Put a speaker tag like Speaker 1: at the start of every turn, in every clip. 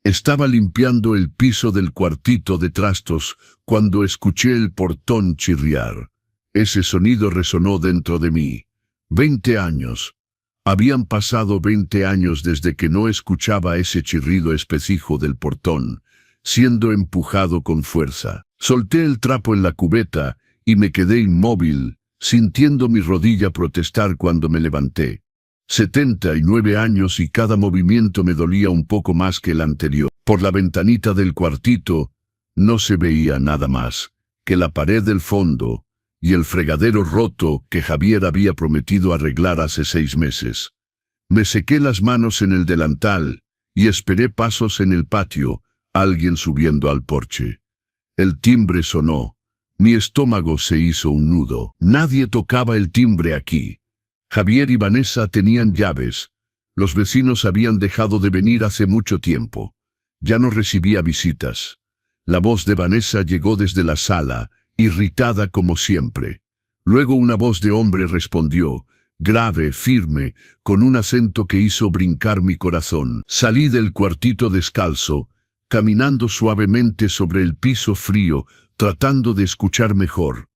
Speaker 1: Estaba limpiando el piso del cuartito de trastos cuando escuché el portón chirriar. Ese sonido resonó dentro de mí. 20 años. Habían pasado 20 años desde que no escuchaba ese chirrido específico del portón, siendo empujado con fuerza. Solté el trapo en la cubeta y me quedé inmóvil, sintiendo mi rodilla protestar cuando me levanté. 79 años y cada movimiento me dolía un poco más que el anterior. Por la ventanita del cuartito no se veía nada más que la pared del fondo y el fregadero roto que Javier había prometido arreglar hace 6 meses. Me sequé las manos en el delantal y esperé pasos en el patio, alguien subiendo al porche. El timbre sonó. Mi estómago se hizo un nudo. Nadie tocaba el timbre aquí. Javier y Vanessa tenían llaves. Los vecinos habían dejado de venir hace mucho tiempo. Ya no recibía visitas. La voz de Vanessa llegó desde la sala, irritada como siempre. Luego una voz de hombre respondió, grave, firme, con un acento que hizo brincar mi corazón. Salí del cuartito descalzo, caminando suavemente sobre el piso frío, tratando de escuchar mejor.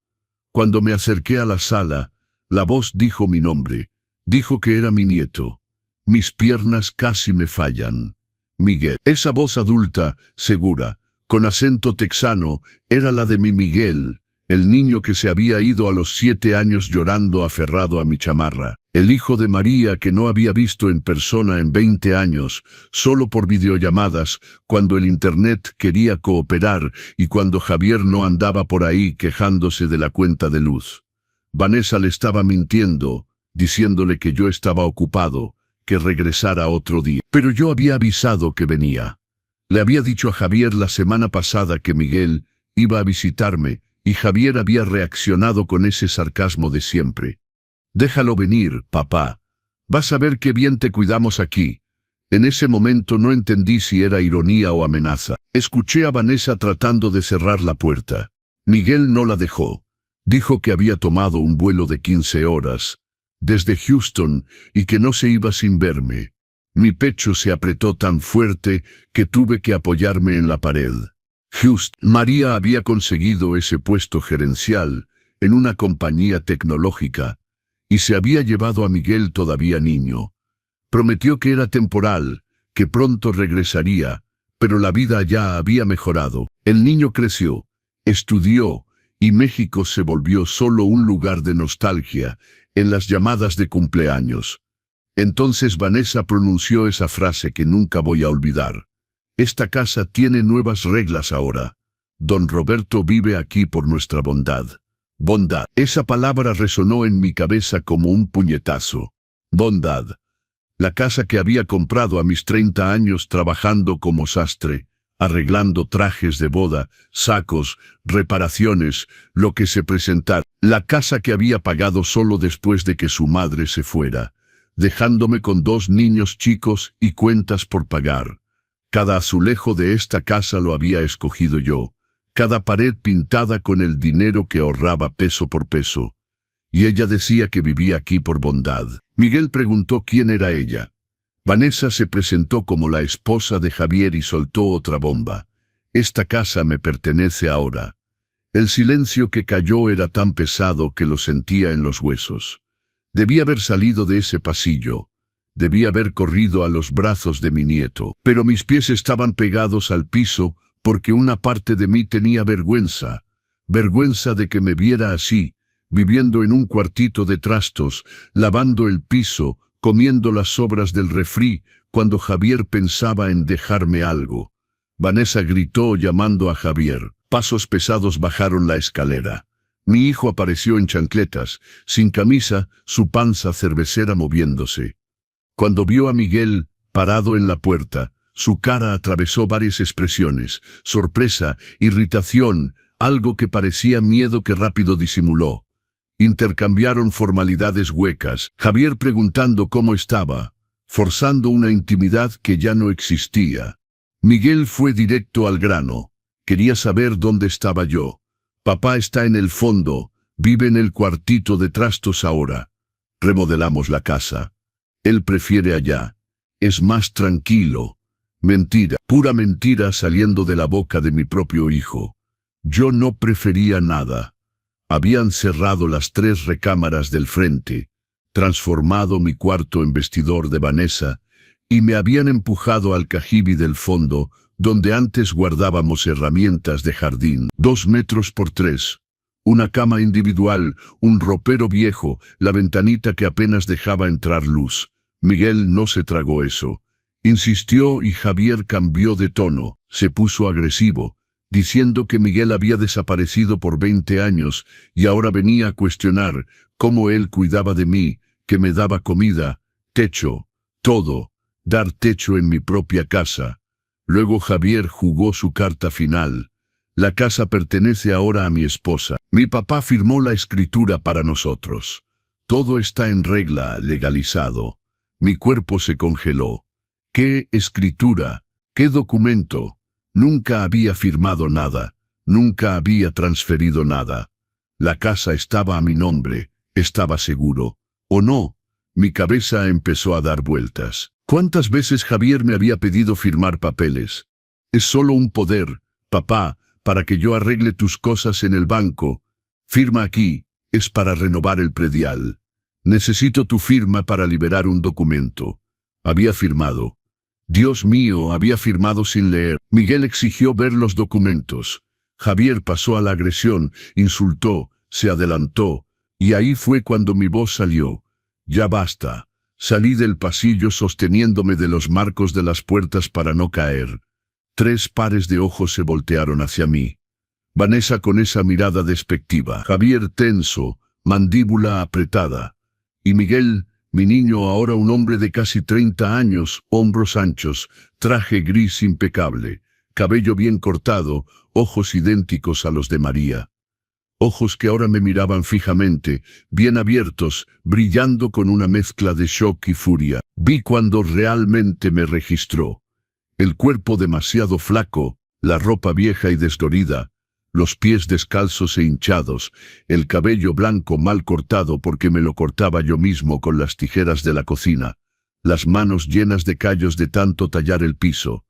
Speaker 1: Cuando me acerqué a la sala, la voz dijo mi nombre. Dijo que era mi nieto. Mis piernas casi me fallan. Miguel. Esa voz adulta, segura, con acento texano, era la de mi Miguel, el niño que se había ido a los 7 años llorando aferrado a mi chamarra. El hijo de María que no había visto en persona en 20 años, solo por videollamadas, cuando el internet quería cooperar y cuando Javier no andaba por ahí quejándose de la cuenta de luz. Vanessa le estaba mintiendo, diciéndole que yo estaba ocupado, que regresara otro día. Pero yo había avisado que venía. Le había dicho a Javier la semana pasada que Miguel iba a visitarme, y Javier había reaccionado con ese sarcasmo de siempre. Déjalo venir, papá. Vas a ver qué bien te cuidamos aquí. En ese momento no entendí si era ironía o amenaza. Escuché a Vanessa tratando de cerrar la puerta. Miguel no la dejó. Dijo que había tomado un vuelo de 15 horas, desde Houston, y que no se iba sin verme. Mi pecho se apretó tan fuerte que tuve que apoyarme en la pared. María había conseguido ese puesto gerencial en una compañía tecnológica y se había llevado a Miguel todavía niño. Prometió que era temporal, que pronto regresaría, pero la vida ya había mejorado. El niño creció, estudió, y México se volvió solo un lugar de nostalgia en las llamadas de cumpleaños. Entonces Vanessa pronunció esa frase que nunca voy a olvidar. Esta casa tiene nuevas reglas ahora. Don Roberto vive aquí por nuestra bondad. Bondad. Esa palabra resonó en mi cabeza como un puñetazo. Bondad. La casa que había comprado a mis 30 años trabajando como sastre, arreglando trajes de boda, sacos, reparaciones, lo que se presentara. La casa que había pagado solo después de que su madre se fuera, dejándome con 2 niños chicos y cuentas por pagar. Cada azulejo de esta casa lo había escogido yo, cada pared pintada con el dinero que ahorraba peso por peso. Y ella decía que vivía aquí por bondad. Miguel preguntó quién era ella. Vanessa se presentó como la esposa de Javier y soltó otra bomba. Esta casa me pertenece ahora. El silencio que cayó era tan pesado que lo sentía en los huesos. Debí haber salido de ese pasillo. Debí haber corrido a los brazos de mi nieto. Pero mis pies estaban pegados al piso porque una parte de mí tenía vergüenza. Vergüenza de que me viera así, viviendo en un cuartito de trastos, lavando el piso, comiendo las sobras del refri, cuando Javier pensaba en dejarme algo. Vanessa gritó llamando a Javier. Pasos pesados bajaron la escalera. Mi hijo apareció en chancletas, sin camisa, su panza cervecera moviéndose. Cuando vio a Miguel, parado en la puerta, su cara atravesó varias expresiones: sorpresa, irritación, algo que parecía miedo que rápido disimuló. Intercambiaron formalidades huecas, Javier preguntando cómo estaba, forzando una intimidad que ya no existía. Miguel fue directo al grano. Quería saber dónde estaba yo. Papá está en el fondo, vive en el cuartito de trastos ahora. Remodelamos la casa. Él prefiere allá. Es más tranquilo. Mentira, pura mentira saliendo de la boca de mi propio hijo. Yo no prefería nada. Habían cerrado las 3 recámaras del frente, transformado mi cuarto en vestidor de Vanessa, y me habían empujado al cajibi del fondo, donde antes guardábamos herramientas de jardín. 2 metros por 3. Una cama individual, un ropero viejo, la ventanita que apenas dejaba entrar luz. Miguel no se tragó eso. Insistió y Javier cambió de tono, se puso agresivo, diciendo que Miguel había desaparecido por 20 años y ahora venía a cuestionar cómo él cuidaba de mí, que me daba comida, techo, todo, dar techo en mi propia casa. Luego Javier jugó su carta final. La casa pertenece ahora a mi esposa. Mi papá firmó la escritura para nosotros. Todo está en regla, legalizado. Mi cuerpo se congeló. ¿Qué escritura? ¿Qué documento? Nunca había firmado nada. Nunca había transferido nada. La casa estaba a mi nombre. Estaba seguro. ¿O no? Mi cabeza empezó a dar vueltas. ¿Cuántas veces Javier me había pedido firmar papeles? Es solo un poder, papá, para que yo arregle tus cosas en el banco. Firma aquí, es para renovar el predial. Necesito tu firma para liberar un documento. Había firmado. Dios mío, había firmado sin leer. Miguel exigió ver los documentos. Javier pasó a la agresión, insultó, se adelantó, y ahí fue cuando mi voz salió. Ya basta. Salí del pasillo sosteniéndome de los marcos de las puertas para no caer. 3 pares de ojos se voltearon hacia mí. Vanessa con esa mirada despectiva, Javier tenso, mandíbula apretada. Y Miguel, mi niño ahora un hombre de casi 30 años, hombros anchos, traje gris impecable, cabello bien cortado, ojos idénticos a los de María. Ojos que ahora me miraban fijamente, bien abiertos, brillando con una mezcla de shock y furia. Vi cuando realmente me registró. El cuerpo demasiado flaco, la ropa vieja y desdorida, los pies descalzos e hinchados, el cabello blanco mal cortado porque me lo cortaba yo mismo con las tijeras de la cocina, las manos llenas de callos de tanto tallar el piso.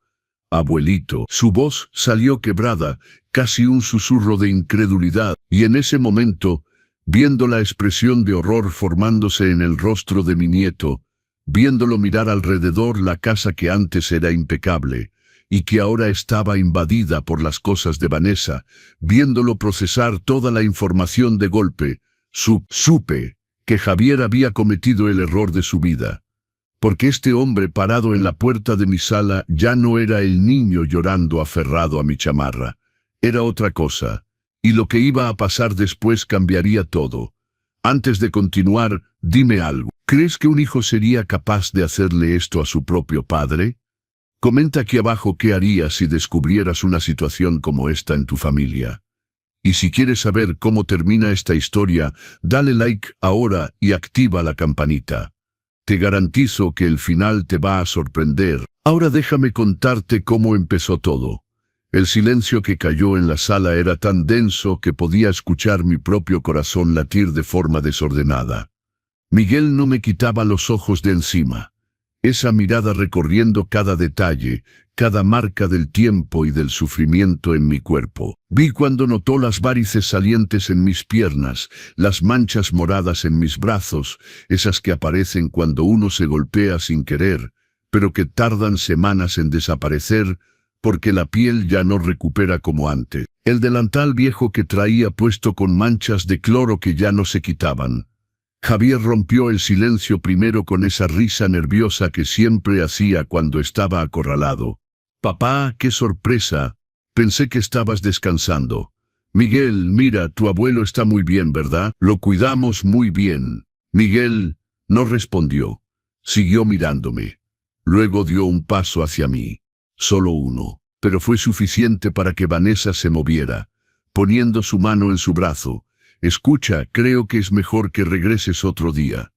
Speaker 1: Abuelito, su voz salió quebrada, casi un susurro de incredulidad, y en ese momento, viendo la expresión de horror formándose en el rostro de mi nieto, viéndolo mirar alrededor la casa que antes era impecable, y que ahora estaba invadida por las cosas de Vanessa, viéndolo procesar toda la información de golpe, supe que Javier había cometido el error de su vida. Porque este hombre parado en la puerta de mi sala ya no era el niño llorando aferrado a mi chamarra. Era otra cosa, y lo que iba a pasar después cambiaría todo. Antes de continuar, dime algo. ¿Crees que un hijo sería capaz de hacerle esto a su propio padre? Comenta aquí abajo qué harías si descubrieras una situación como esta en tu familia. Y si quieres saber cómo termina esta historia, dale like ahora y activa la campanita. Te garantizo que el final te va a sorprender. Ahora déjame contarte cómo empezó todo. El silencio que cayó en la sala era tan denso que podía escuchar mi propio corazón latir de forma desordenada. Miguel no me quitaba los ojos de encima. Esa mirada recorriendo cada detalle, cada marca del tiempo y del sufrimiento en mi cuerpo. Vi cuando notó las varices salientes en mis piernas, las manchas moradas en mis brazos, esas que aparecen cuando uno se golpea sin querer, pero que tardan semanas en desaparecer porque la piel ya no recupera como antes. El delantal viejo que traía puesto con manchas de cloro que ya no se quitaban. Javier rompió el silencio primero con esa risa nerviosa que siempre hacía cuando estaba acorralado. «Papá, qué sorpresa. Pensé que estabas descansando. Miguel, mira, tu abuelo está muy bien, ¿verdad? Lo cuidamos muy bien». Miguel no respondió. Siguió mirándome. Luego dio un paso hacia mí. Solo uno. Pero fue suficiente para que Vanessa se moviera, poniendo su mano en su brazo. «Escucha, creo que es mejor que regreses otro día.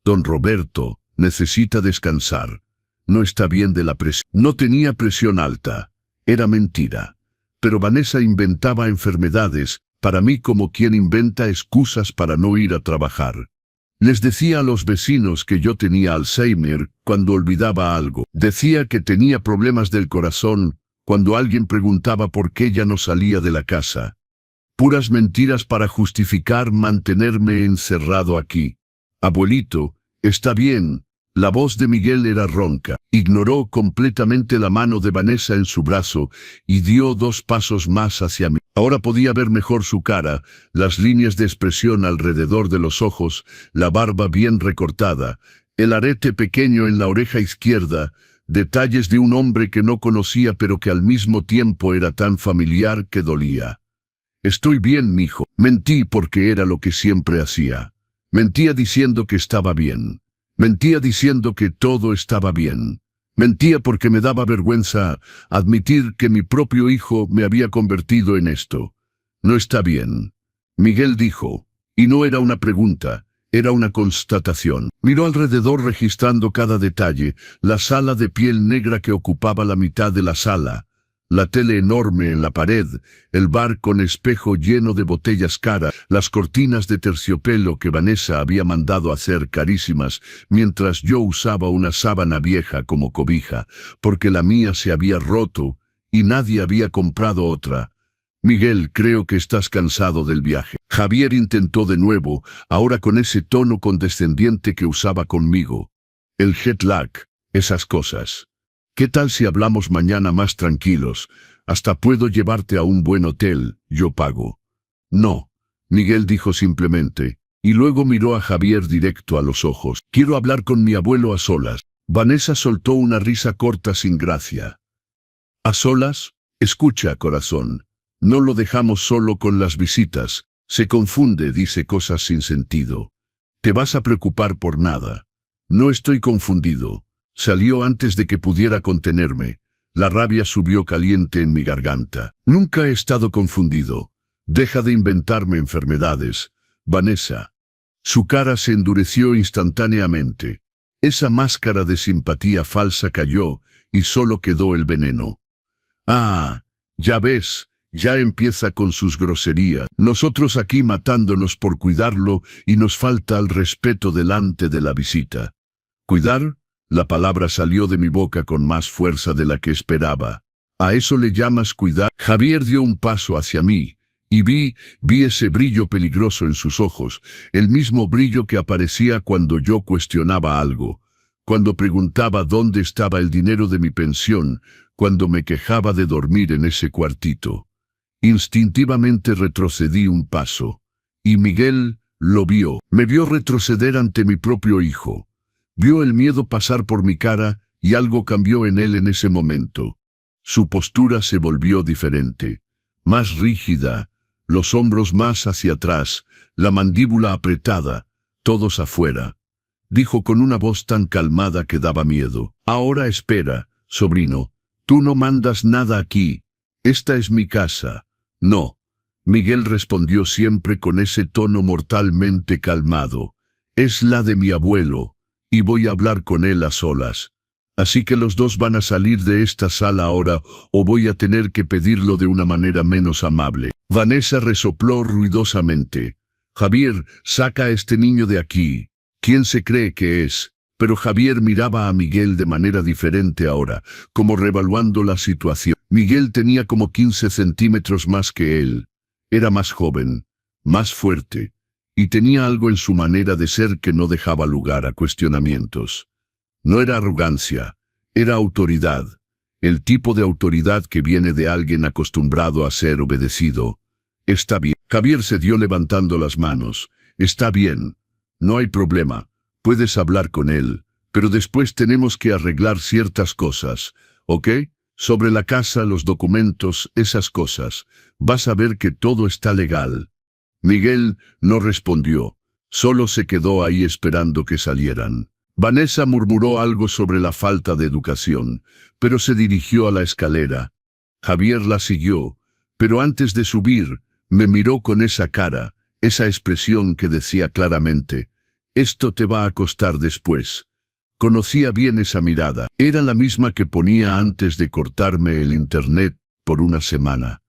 Speaker 1: Don Roberto necesita descansar. No está bien de la presión». No tenía presión alta. Era mentira. Pero Vanessa inventaba enfermedades, para mí como quien inventa excusas para no ir a trabajar. Les decía a los vecinos que yo tenía Alzheimer cuando olvidaba algo. Decía que tenía problemas del corazón cuando alguien preguntaba por qué ya no salía de la casa. Puras mentiras para justificar mantenerme encerrado aquí. Abuelito, está bien. La voz de Miguel era ronca. Ignoró completamente la mano de Vanessa en su brazo y dio 2 pasos más hacia mí. Ahora podía ver mejor su cara, las líneas de expresión alrededor de los ojos, la barba bien recortada, el arete pequeño en la oreja izquierda, detalles de un hombre que no conocía pero que al mismo tiempo era tan familiar que dolía. Estoy bien, mijo. Mentí porque era lo que siempre hacía. Mentía diciendo que estaba bien. Mentía diciendo que todo estaba bien. Mentía porque me daba vergüenza admitir que mi propio hijo me había convertido en esto. No está bien. Miguel dijo, y no era una pregunta, era una constatación. Miró alrededor registrando cada detalle, la sala de piel negra que ocupaba la mitad de la sala, la tele enorme en la pared, el bar con espejo lleno de botellas caras, las cortinas de terciopelo que Vanessa había mandado hacer carísimas, mientras yo usaba una sábana vieja como cobija, porque la mía se había roto y nadie había comprado otra. Miguel, creo que estás cansado del viaje. Javier intentó de nuevo, ahora con ese tono condescendiente que usaba conmigo. El jet lag, esas cosas. ¿Qué tal si hablamos mañana más tranquilos? Hasta puedo llevarte a un buen hotel, yo pago. No, Miguel dijo simplemente, y luego miró a Javier directo a los ojos. Quiero hablar con mi abuelo a solas. Vanessa soltó una risa corta sin gracia. ¿A solas? Escucha, corazón. No lo dejamos solo con las visitas. Se confunde, dice cosas sin sentido. Te vas a preocupar por nada. No estoy confundido. Salió antes de que pudiera contenerme. La rabia subió caliente en mi garganta. Nunca he estado confundido. Deja de inventarme enfermedades, Vanessa. Su cara se endureció instantáneamente. Esa máscara de simpatía falsa cayó y solo quedó el veneno. Ah, ya ves, ya empieza con sus groserías. Nosotros aquí matándonos por cuidarlo y nos falta el respeto delante de la visita. ¿Cuidar? La palabra salió de mi boca con más fuerza de la que esperaba. ¿A eso le llamas cuidar? Javier dio un paso hacia mí, y vi ese brillo peligroso en sus ojos, el mismo brillo que aparecía cuando yo cuestionaba algo, cuando preguntaba dónde estaba el dinero de mi pensión, cuando me quejaba de dormir en ese cuartito. Instintivamente retrocedí un paso, y Miguel lo vio. Me vio retroceder ante mi propio hijo. Vio el miedo pasar por mi cara y algo cambió en él en ese momento. Su postura se volvió diferente, más rígida, los hombros más hacia atrás, la mandíbula apretada, todos afuera. Dijo con una voz tan calmada que daba miedo. Ahora espera, sobrino, tú no mandas nada aquí. Esta es mi casa. No. Miguel respondió siempre con ese tono mortalmente calmado. Es la de mi abuelo. Y voy a hablar con él a solas. Así que los dos van a salir de esta sala ahora o voy a tener que pedirlo de una manera menos amable. Vanessa resopló ruidosamente. Javier, saca a este niño de aquí. ¿Quién se cree que es? Pero Javier miraba a Miguel de manera diferente ahora, como revaluando la situación. Miguel tenía como 15 centímetros más que él. Era más joven, más fuerte. Y tenía algo en su manera de ser que no dejaba lugar a cuestionamientos. No era arrogancia, era autoridad, el tipo de autoridad que viene de alguien acostumbrado a ser obedecido. Está bien. Javier cedió levantando las manos. Está bien, no hay problema, puedes hablar con él, pero después tenemos que arreglar ciertas cosas, ¿ok? Sobre la casa, los documentos, esas cosas. Vas a ver que todo está legal. Miguel no respondió, solo se quedó ahí esperando que salieran. Vanessa murmuró algo sobre la falta de educación, pero se dirigió a la escalera. Javier la siguió, pero antes de subir, me miró con esa cara, esa expresión que decía claramente, esto te va a costar después. Conocía bien esa mirada, era la misma que ponía antes de cortarme el internet por una semana.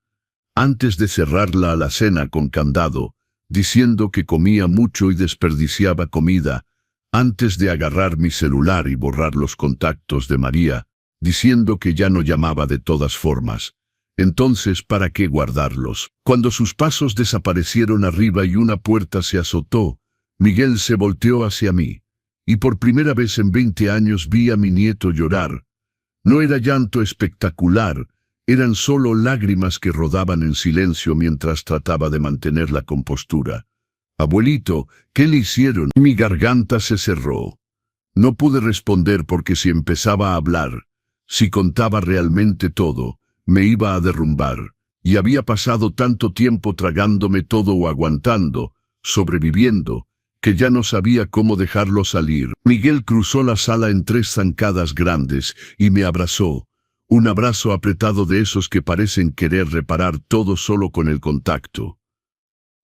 Speaker 1: Antes de cerrar la alacena con candado, diciendo que comía mucho y desperdiciaba comida, antes de agarrar mi celular y borrar los contactos de María, diciendo que ya no llamaba de todas formas. Entonces, ¿para qué guardarlos? Cuando sus pasos desaparecieron arriba y una puerta se azotó, Miguel se volteó hacia mí, y por primera vez en 20 años vi a mi nieto llorar. No era llanto espectacular, eran solo lágrimas que rodaban en silencio mientras trataba de mantener la compostura. «Abuelito, ¿qué le hicieron?» Mi garganta se cerró. No pude responder porque si empezaba a hablar, si contaba realmente todo, me iba a derrumbar, y había pasado tanto tiempo tragándome todo o aguantando, sobreviviendo, que ya no sabía cómo dejarlo salir. Miguel cruzó la sala en 3 zancadas grandes y me abrazó, un abrazo apretado de esos que parecen querer reparar todo solo con el contacto.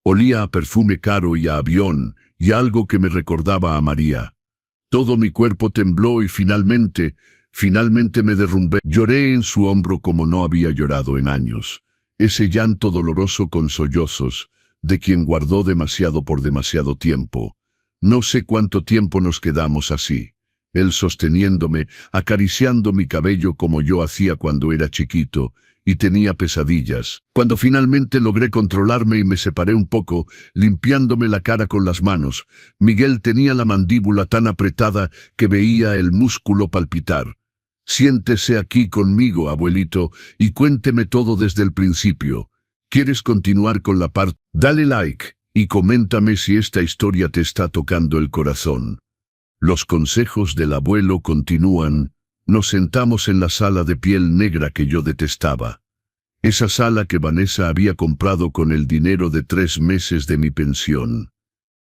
Speaker 1: Olía a perfume caro y a avión, y algo que me recordaba a María. Todo mi cuerpo tembló y finalmente me derrumbé. Lloré en su hombro como no había llorado en años. Ese llanto doloroso con sollozos, de quien guardó demasiado por demasiado tiempo. No sé cuánto tiempo nos quedamos así. Él sosteniéndome, acariciando mi cabello como yo hacía cuando era chiquito, y tenía pesadillas. Cuando finalmente logré controlarme y me separé un poco, limpiándome la cara con las manos, Miguel tenía la mandíbula tan apretada que veía el músculo palpitar. «Siéntese aquí conmigo, abuelito, y cuénteme todo desde el principio. ¿Quieres continuar con la parte? Dale like, y coméntame si esta historia te está tocando el corazón». Los consejos del abuelo continúan. Nos sentamos en la sala de piel negra que yo detestaba. Esa sala que Vanessa había comprado con el dinero de 3 meses de mi pensión.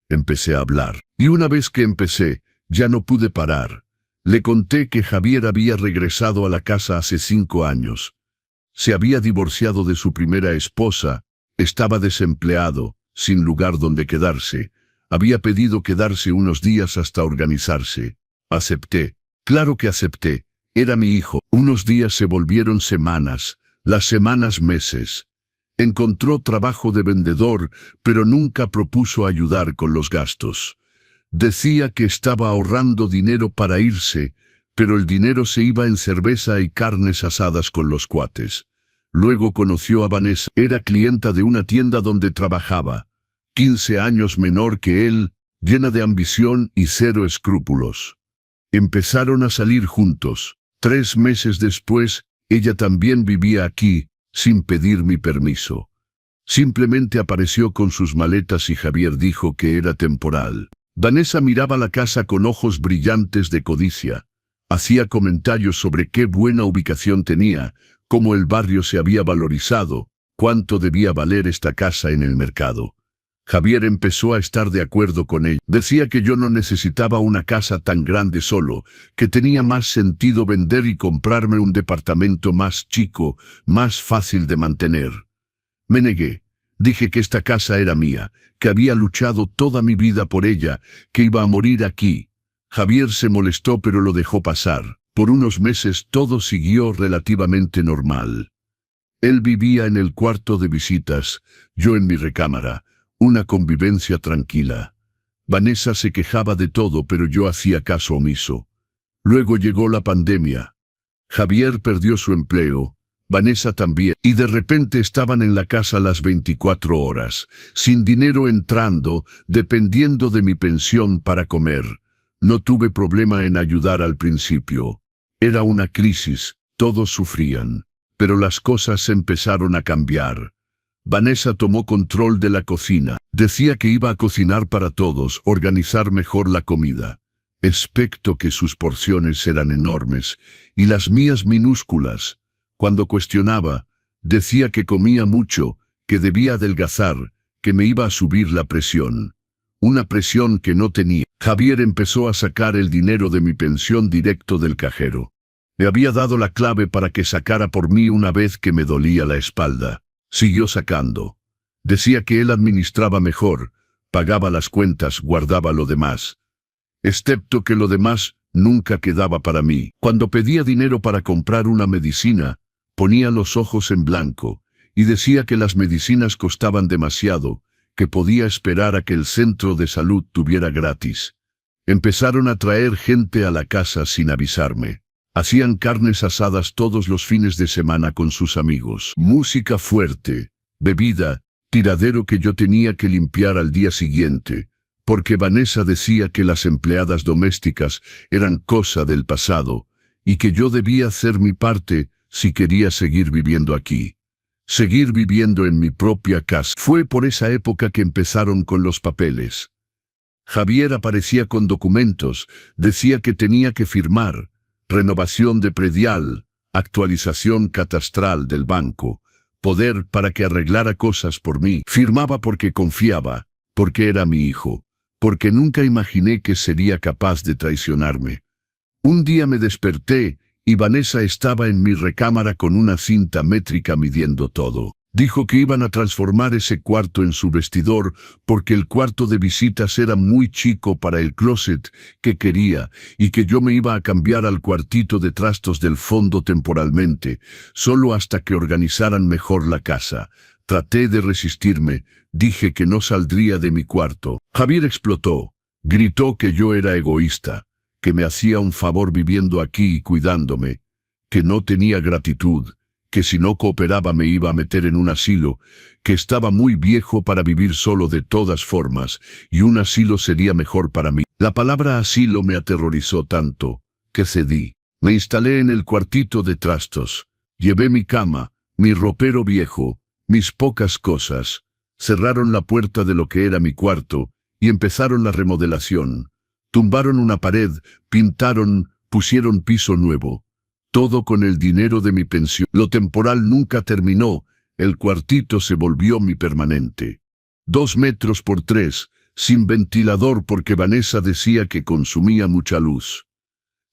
Speaker 1: Empecé a hablar. Y una vez que empecé, ya no pude parar. Le conté que Javier había regresado a la casa hace 5 años. Se había divorciado de su primera esposa, estaba desempleado, sin lugar donde quedarse. Había pedido quedarse unos días hasta organizarse. Acepté. Claro que acepté. Era mi hijo. Unos días se volvieron semanas, las semanas meses. Encontró trabajo de vendedor, pero nunca propuso ayudar con los gastos. Decía que estaba ahorrando dinero para irse, pero el dinero se iba en cerveza y carnes asadas con los cuates. Luego conoció a Vanessa. Era clienta de una tienda donde trabajaba, 15 años menor que él, llena de ambición y 0 escrúpulos. Empezaron a salir juntos. 3 meses después, ella también vivía aquí, sin pedir mi permiso. Simplemente apareció con sus maletas y Javier dijo que era temporal. Vanessa miraba la casa con ojos brillantes de codicia. Hacía comentarios sobre qué buena ubicación tenía, cómo el barrio se había valorizado, cuánto debía valer esta casa en el mercado. Javier empezó a estar de acuerdo con ella. Decía que yo no necesitaba una casa tan grande solo, que tenía más sentido vender y comprarme un departamento más chico, más fácil de mantener. Me negué. Dije que esta casa era mía, que había luchado toda mi vida por ella, que iba a morir aquí. Javier se molestó pero lo dejó pasar. Por unos meses todo siguió relativamente normal. Él vivía en el cuarto de visitas, yo en mi recámara. Una convivencia tranquila. Vanessa se quejaba de todo, pero yo hacía caso omiso. Luego llegó la pandemia. Javier perdió su empleo, Vanessa también, y de repente estaban en la casa las 24 horas, sin dinero entrando, dependiendo de mi pensión para comer. No tuve problema en ayudar al principio. Era una crisis, todos sufrían, pero las cosas empezaron a cambiar. Vanessa tomó control de la cocina. Decía que iba a cocinar para todos, organizar mejor la comida. Excepto que sus porciones eran enormes, y las mías minúsculas. Cuando cuestionaba, decía que comía mucho, que debía adelgazar, que me iba a subir la presión. Una presión que no tenía. Javier empezó a sacar el dinero de mi pensión directo del cajero. Me había dado la clave para que sacara por mí una vez que me dolía la espalda. Siguió sacando. Decía que él administraba mejor, pagaba las cuentas, guardaba lo demás. Excepto que lo demás nunca quedaba para mí. Cuando pedía dinero para comprar una medicina, ponía los ojos en blanco, y decía que las medicinas costaban demasiado, que podía esperar a que el centro de salud tuviera gratis. Empezaron a traer gente a la casa sin avisarme. Hacían carnes asadas todos los fines de semana con sus amigos. Música fuerte, bebida, tiradero que yo tenía que limpiar al día siguiente, porque Vanessa decía que las empleadas domésticas eran cosa del pasado y que yo debía hacer mi parte si quería seguir viviendo aquí. Seguir viviendo en mi propia casa. Fue por esa época que empezaron con los papeles. Javier aparecía con documentos, decía que tenía que firmar, renovación de predial, actualización catastral del banco, poder para que arreglara cosas por mí. Firmaba porque confiaba, porque era mi hijo, porque nunca imaginé que sería capaz de traicionarme. Un día me desperté y Vanessa estaba en mi recámara con una cinta métrica midiendo todo. Dijo que iban a transformar ese cuarto en su vestidor porque el cuarto de visitas era muy chico para el closet que quería y que yo me iba a cambiar al cuartito de trastos del fondo temporalmente, solo hasta que organizaran mejor la casa. Traté de resistirme, dije que no saldría de mi cuarto. Javier explotó, gritó que yo era egoísta, que me hacía un favor viviendo aquí y cuidándome, que no tenía gratitud, que si no cooperaba me iba a meter en un asilo, que estaba muy viejo para vivir solo de todas formas, y un asilo sería mejor para mí. La palabra asilo me aterrorizó tanto, que cedí. Me instalé en el cuartito de trastos, llevé mi cama, mi ropero viejo, mis pocas cosas, cerraron la puerta de lo que era mi cuarto, y empezaron la remodelación. Tumbaron una pared, pintaron, pusieron piso nuevo. Todo con el dinero de mi pensión. Lo temporal nunca terminó, el cuartito se volvió mi permanente. 2 metros por 3, sin ventilador porque Vanessa decía que consumía mucha luz.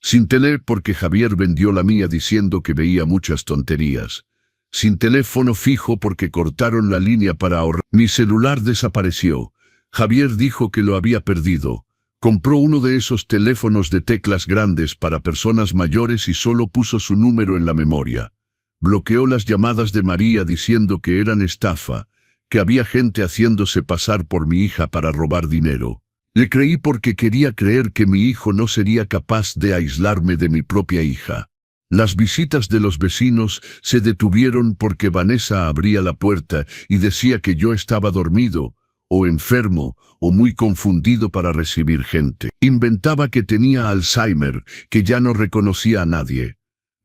Speaker 1: Sin tele porque Javier vendió la mía diciendo que veía muchas tonterías. Sin teléfono fijo porque cortaron la línea para ahorrar. Mi celular desapareció. Javier dijo que lo había perdido. Compró uno de esos teléfonos de teclas grandes para personas mayores y solo puso su número en la memoria. Bloqueó las llamadas de María diciendo que eran estafa, que había gente haciéndose pasar por mi hija para robar dinero. Le creí porque quería creer que mi hijo no sería capaz de aislarme de mi propia hija. Las visitas de los vecinos se detuvieron porque Vanessa abría la puerta y decía que yo estaba dormido, o enfermo, o muy confundido para recibir gente. Inventaba que tenía Alzheimer, que ya no reconocía a nadie.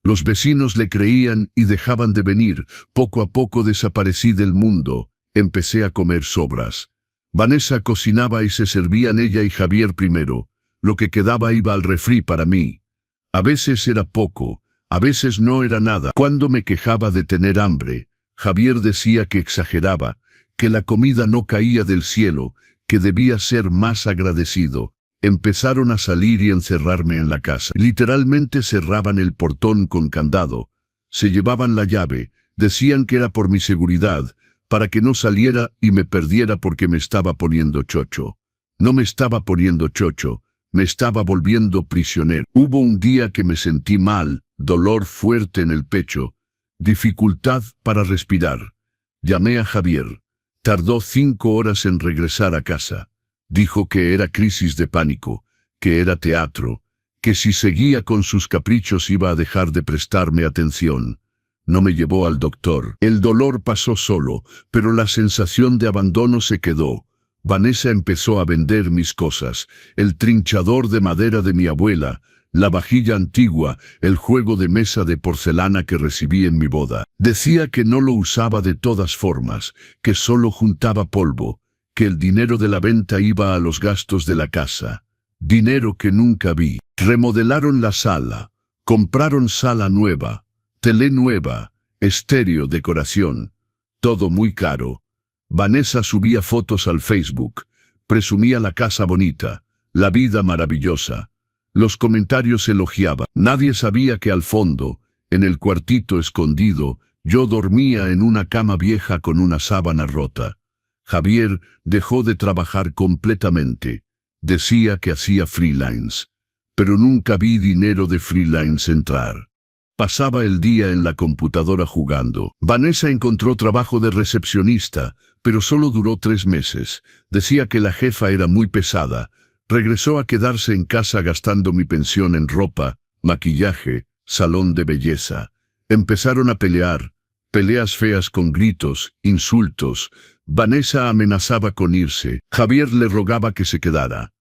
Speaker 1: Los vecinos le creían y dejaban de venir. Poco a poco desaparecí del mundo. Empecé a comer sobras. Vanessa cocinaba y se servían ella y Javier primero. Lo que quedaba iba al refri para mí. A veces era poco, a veces no era nada. Cuando me quejaba de tener hambre, Javier decía que exageraba, que la comida no caía del cielo, que debía ser más agradecido. Empezaron a salir y encerrarme en la casa. Literalmente cerraban el portón con candado. Se llevaban la llave, decían que era por mi seguridad, para que no saliera y me perdiera porque me estaba poniendo chocho. No me estaba poniendo chocho, me estaba volviendo prisionero. Hubo un día que me sentí mal, dolor fuerte en el pecho, dificultad para respirar. Llamé a Javier. Tardó 5 horas en regresar a casa. Dijo que era crisis de pánico, que era teatro, que si seguía con sus caprichos iba a dejar de prestarme atención. No me llevó al doctor. El dolor pasó solo, pero la sensación de abandono se quedó. Vanessa empezó a vender mis cosas, el trinchador de madera de mi abuela, la vajilla antigua, el juego de mesa de porcelana que recibí en mi boda. Decía que no lo usaba de todas formas, que solo juntaba polvo, que el dinero de la venta iba a los gastos de la casa. Dinero que nunca vi. Remodelaron la sala, compraron sala nueva, tele nueva, estéreo, decoración. Todo muy caro. Vanessa subía fotos al Facebook, presumía la casa bonita, la vida maravillosa. Los comentarios elogiaban. Nadie sabía que al fondo, en el cuartito escondido, yo dormía en una cama vieja con una sábana rota. Javier dejó de trabajar completamente. Decía que hacía freelance, pero nunca vi dinero de freelance entrar. Pasaba el día en la computadora jugando. Vanessa encontró trabajo de recepcionista, pero solo duró 3 meses. Decía que la jefa era muy pesada. Regresó a quedarse en casa gastando mi pensión en ropa, maquillaje, salón de belleza. Empezaron a pelear. Peleas feas con gritos, insultos. Vanessa amenazaba con irse. Javier le rogaba que se quedara.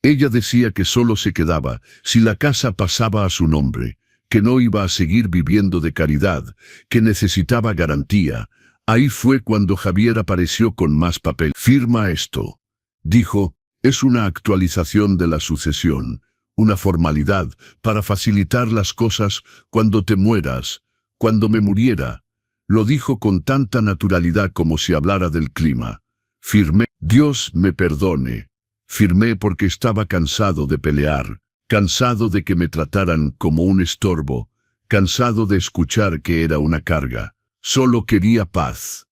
Speaker 1: Ella decía que solo se quedaba si la casa pasaba a su nombre, que no iba a seguir viviendo de caridad, que necesitaba garantía. Ahí fue cuando Javier apareció con más papel. «Firma esto», dijo. «Es una actualización de la sucesión, una formalidad para facilitar las cosas cuando te mueras, cuando me muriera». Lo dijo con tanta naturalidad como si hablara del clima. Firmé. Dios me perdone. Firmé porque estaba cansado de pelear, cansado de que me trataran como un estorbo, cansado de escuchar que era una carga. Solo quería paz.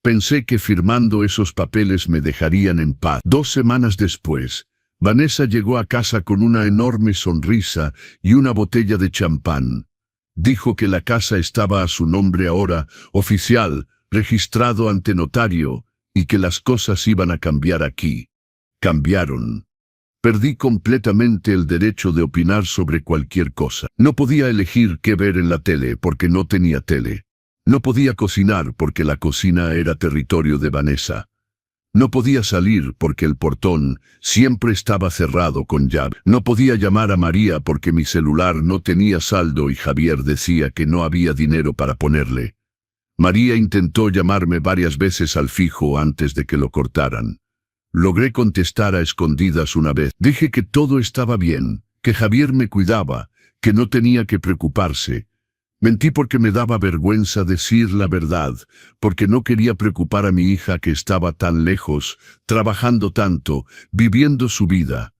Speaker 1: Pensé que firmando esos papeles me dejarían en paz. 2 semanas después, Vanessa llegó a casa con una enorme sonrisa y una botella de champán. Dijo que la casa estaba a su nombre ahora, oficial, registrado ante notario, y que las cosas iban a cambiar aquí. Cambiaron. Perdí completamente el derecho de opinar sobre cualquier cosa. No podía elegir qué ver en la tele porque no tenía tele. No podía cocinar porque la cocina era territorio de Vanessa. No podía salir porque el portón siempre estaba cerrado con llave. No podía llamar a María porque mi celular no tenía saldo y Javier decía que no había dinero para ponerle. María intentó llamarme varias veces al fijo antes de que lo cortaran. Logré contestar a escondidas una vez. Dije que todo estaba bien, que Javier me cuidaba, que no tenía que preocuparse. Mentí porque me daba vergüenza decir la verdad, porque no quería preocupar a mi hija que estaba tan lejos, trabajando tanto, viviendo su vida.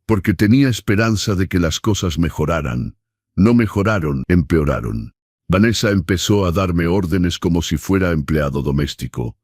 Speaker 1: Porque tenía esperanza de que las cosas mejoraran. No mejoraron, empeoraron. Vanessa empezó a darme órdenes como si fuera empleado doméstico.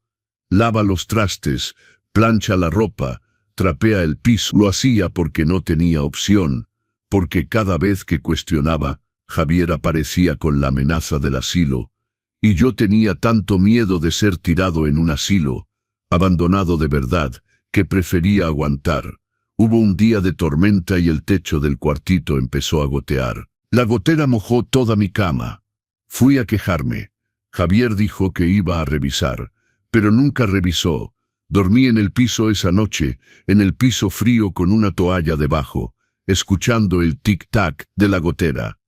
Speaker 1: Lava los trastes, plancha la ropa, trapea el piso. Lo hacía porque no tenía opción, porque cada vez que cuestionaba, Javier aparecía con la amenaza del asilo, y yo tenía tanto miedo de ser tirado en un asilo, abandonado de verdad, que prefería aguantar. Hubo un día de tormenta y el techo del cuartito empezó a gotear. La gotera mojó toda mi cama. Fui a quejarme. Javier dijo que iba a revisar, pero nunca revisó. Dormí en el piso esa noche, en el piso frío con una toalla debajo, escuchando el tic-tac de la gotera.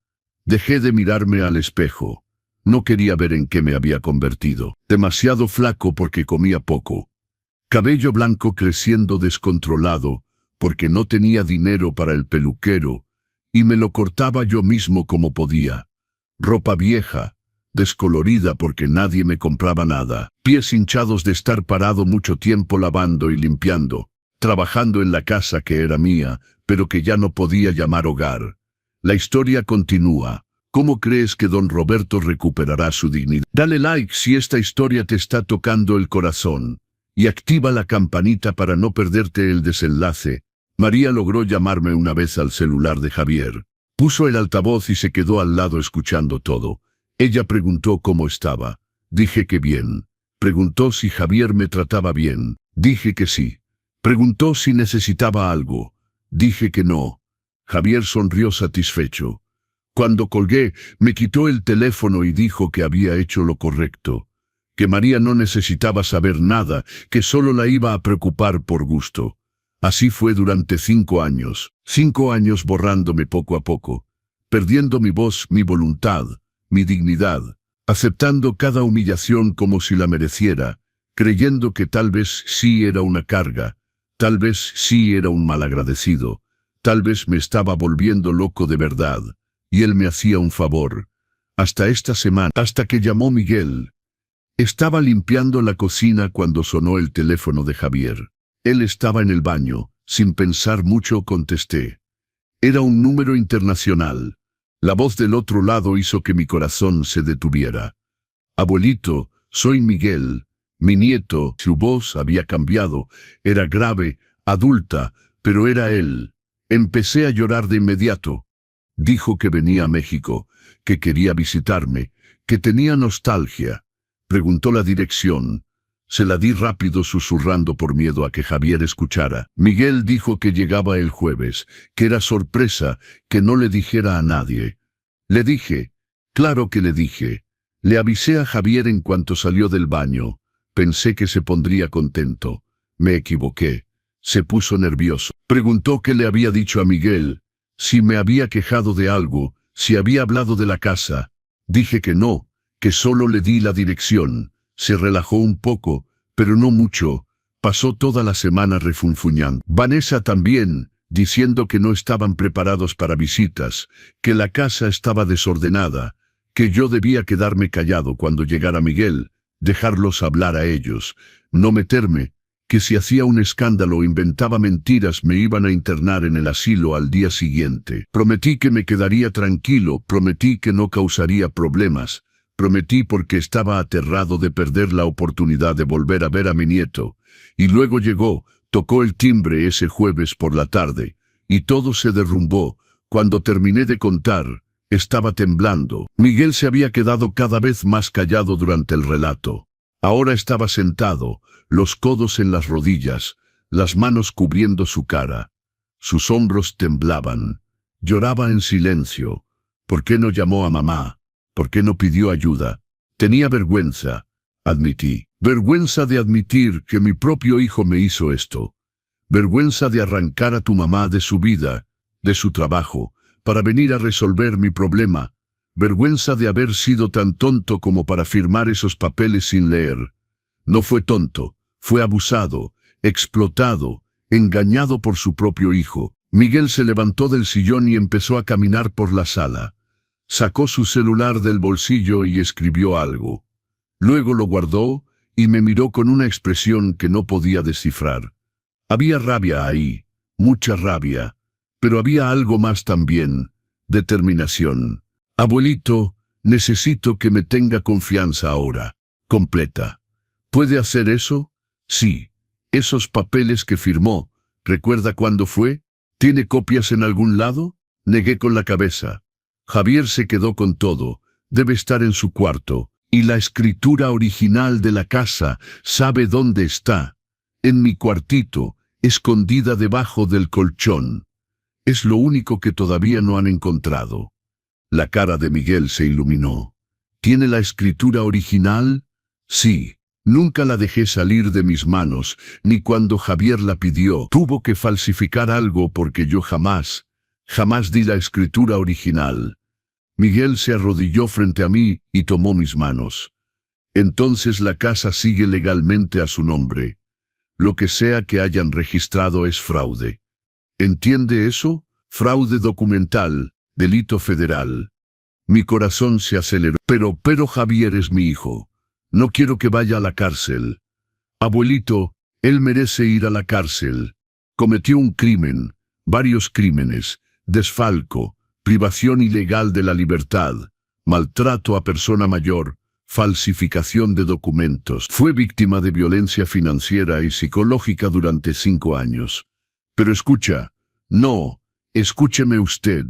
Speaker 1: Dejé de mirarme al espejo. No quería ver en qué me había convertido. Demasiado flaco porque comía poco. Cabello blanco creciendo descontrolado porque no tenía dinero para el peluquero y me lo cortaba yo mismo como podía. Ropa vieja, descolorida porque nadie me compraba nada. Pies hinchados de estar parado mucho tiempo lavando y limpiando, trabajando en la casa que era mía, pero que ya no podía llamar hogar. La historia continúa. ¿Cómo crees que don Roberto recuperará su dignidad? Dale like si esta historia te está tocando el corazón. Y activa la campanita para no perderte el desenlace. María logró llamarme una vez al celular de Javier. Puso el altavoz y se quedó al lado escuchando todo. Ella preguntó cómo estaba. Dije que bien. Preguntó si Javier me trataba bien. Dije que sí. Preguntó si necesitaba algo. Dije que no. Javier sonrió satisfecho. Cuando colgué, me quitó el teléfono y dijo que había hecho lo correcto, que María no necesitaba saber nada, que solo la iba a preocupar por gusto. Así fue durante 5 años, 5 años borrándome poco a poco, perdiendo mi voz, mi voluntad, mi dignidad, aceptando cada humillación como si la mereciera, creyendo que tal vez sí era una carga, tal vez sí era un malagradecido. Tal vez me estaba volviendo loco de verdad, y él me hacía un favor. Hasta esta semana, hasta que llamó Miguel. Estaba limpiando la cocina cuando sonó el teléfono de Javier. Él estaba en el baño. Sin pensar mucho contesté. Era un número internacional. La voz del otro lado hizo que mi corazón se detuviera. Abuelito, soy Miguel. Mi nieto. Su voz había cambiado. Era grave, adulta, pero era él. Empecé a llorar de inmediato. Dijo que venía a México, que quería visitarme, que tenía nostalgia. Preguntó la dirección. Se la di rápido susurrando por miedo a que Javier escuchara. Miguel dijo que llegaba el jueves, que era sorpresa, que no le dijera a nadie. Le dije, claro que le dije. Le avisé a Javier en cuanto salió del baño. Pensé que se pondría contento. Me equivoqué. Se puso nervioso. Preguntó qué le había dicho a Miguel, si me había quejado de algo, si había hablado de la casa. Dije que no, que solo le di la dirección. Se relajó un poco, pero no mucho. Pasó toda la semana refunfuñando. Vanessa también, diciendo que no estaban preparados para visitas, que la casa estaba desordenada, que yo debía quedarme callado cuando llegara Miguel, dejarlos hablar a ellos, no meterme, que si hacía un escándalo o inventaba mentiras me iban a internar en el asilo al día siguiente. Prometí que me quedaría tranquilo, prometí que no causaría problemas, prometí porque estaba aterrado de perder la oportunidad de volver a ver a mi nieto. Y luego llegó, tocó el timbre ese jueves por la tarde, y todo se derrumbó. Cuando terminé de contar, estaba temblando. Miguel se había quedado cada vez más callado durante el relato. Ahora estaba sentado, los codos en las rodillas, las manos cubriendo su cara. Sus hombros temblaban. Lloraba en silencio. ¿Por qué no llamó a mamá? ¿Por qué no pidió ayuda? Tenía vergüenza, admití. Vergüenza de admitir que mi propio hijo me hizo esto. Vergüenza de arrancar a tu mamá de su vida, de su trabajo, para venir a resolver mi problema. Vergüenza de haber sido tan tonto como para firmar esos papeles sin leer. No fue tonto, fue abusado, explotado, engañado por su propio hijo. Miguel se levantó del sillón y empezó a caminar por la sala. Sacó su celular del bolsillo y escribió algo. Luego lo guardó y me miró con una expresión que no podía descifrar. Había rabia ahí, mucha rabia, pero había algo más también, determinación. Abuelito, necesito que me tenga confianza ahora, completa. ¿Puede hacer eso? Sí. Esos papeles que firmó, ¿recuerda cuándo fue? ¿Tiene copias en algún lado? Negué con la cabeza. Javier se quedó con todo, debe estar en su cuarto, y la escritura original de la casa, ¿sabe dónde está? En mi cuartito, escondida debajo del colchón. Es lo único que todavía no han encontrado. La cara de Miguel se iluminó. ¿Tiene la escritura original? Sí. Nunca la dejé salir de mis manos, ni cuando Javier la pidió. Tuvo que falsificar algo porque yo jamás di la escritura original. Miguel se arrodilló frente a mí y tomó mis manos. Entonces la casa sigue legalmente a su nombre. Lo que sea que hayan registrado es fraude. ¿Entiende eso? Fraude documental, delito federal. Mi corazón se aceleró. Pero Javier es mi hijo. No quiero que vaya a la cárcel. Abuelito, él merece ir a la cárcel. Cometió un crimen, varios crímenes, desfalco, privación ilegal de la libertad, maltrato a persona mayor, falsificación de documentos. Fue víctima de violencia financiera y psicológica durante 5 años. Pero escúcheme usted.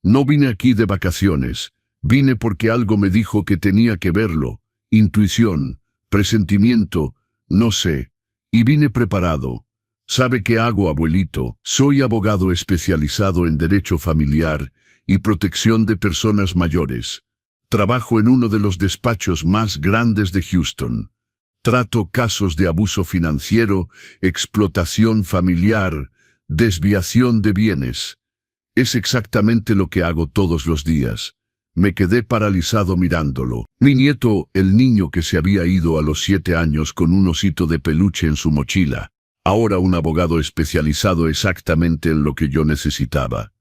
Speaker 1: No vine aquí de vacaciones. Vine porque algo me dijo que tenía que verlo. Intuición, presentimiento, no sé. Y vine preparado. ¿Sabe qué hago, abuelito? Soy abogado especializado en derecho familiar y protección de personas mayores. Trabajo en uno de los despachos más grandes de Houston. Trato casos de abuso financiero, explotación familiar, desviación de bienes. Es exactamente lo que hago todos los días. Me quedé paralizado mirándolo. Mi nieto, el niño que se había ido a los 7 años con un osito de peluche en su mochila. Ahora un abogado especializado exactamente en lo que yo necesitaba.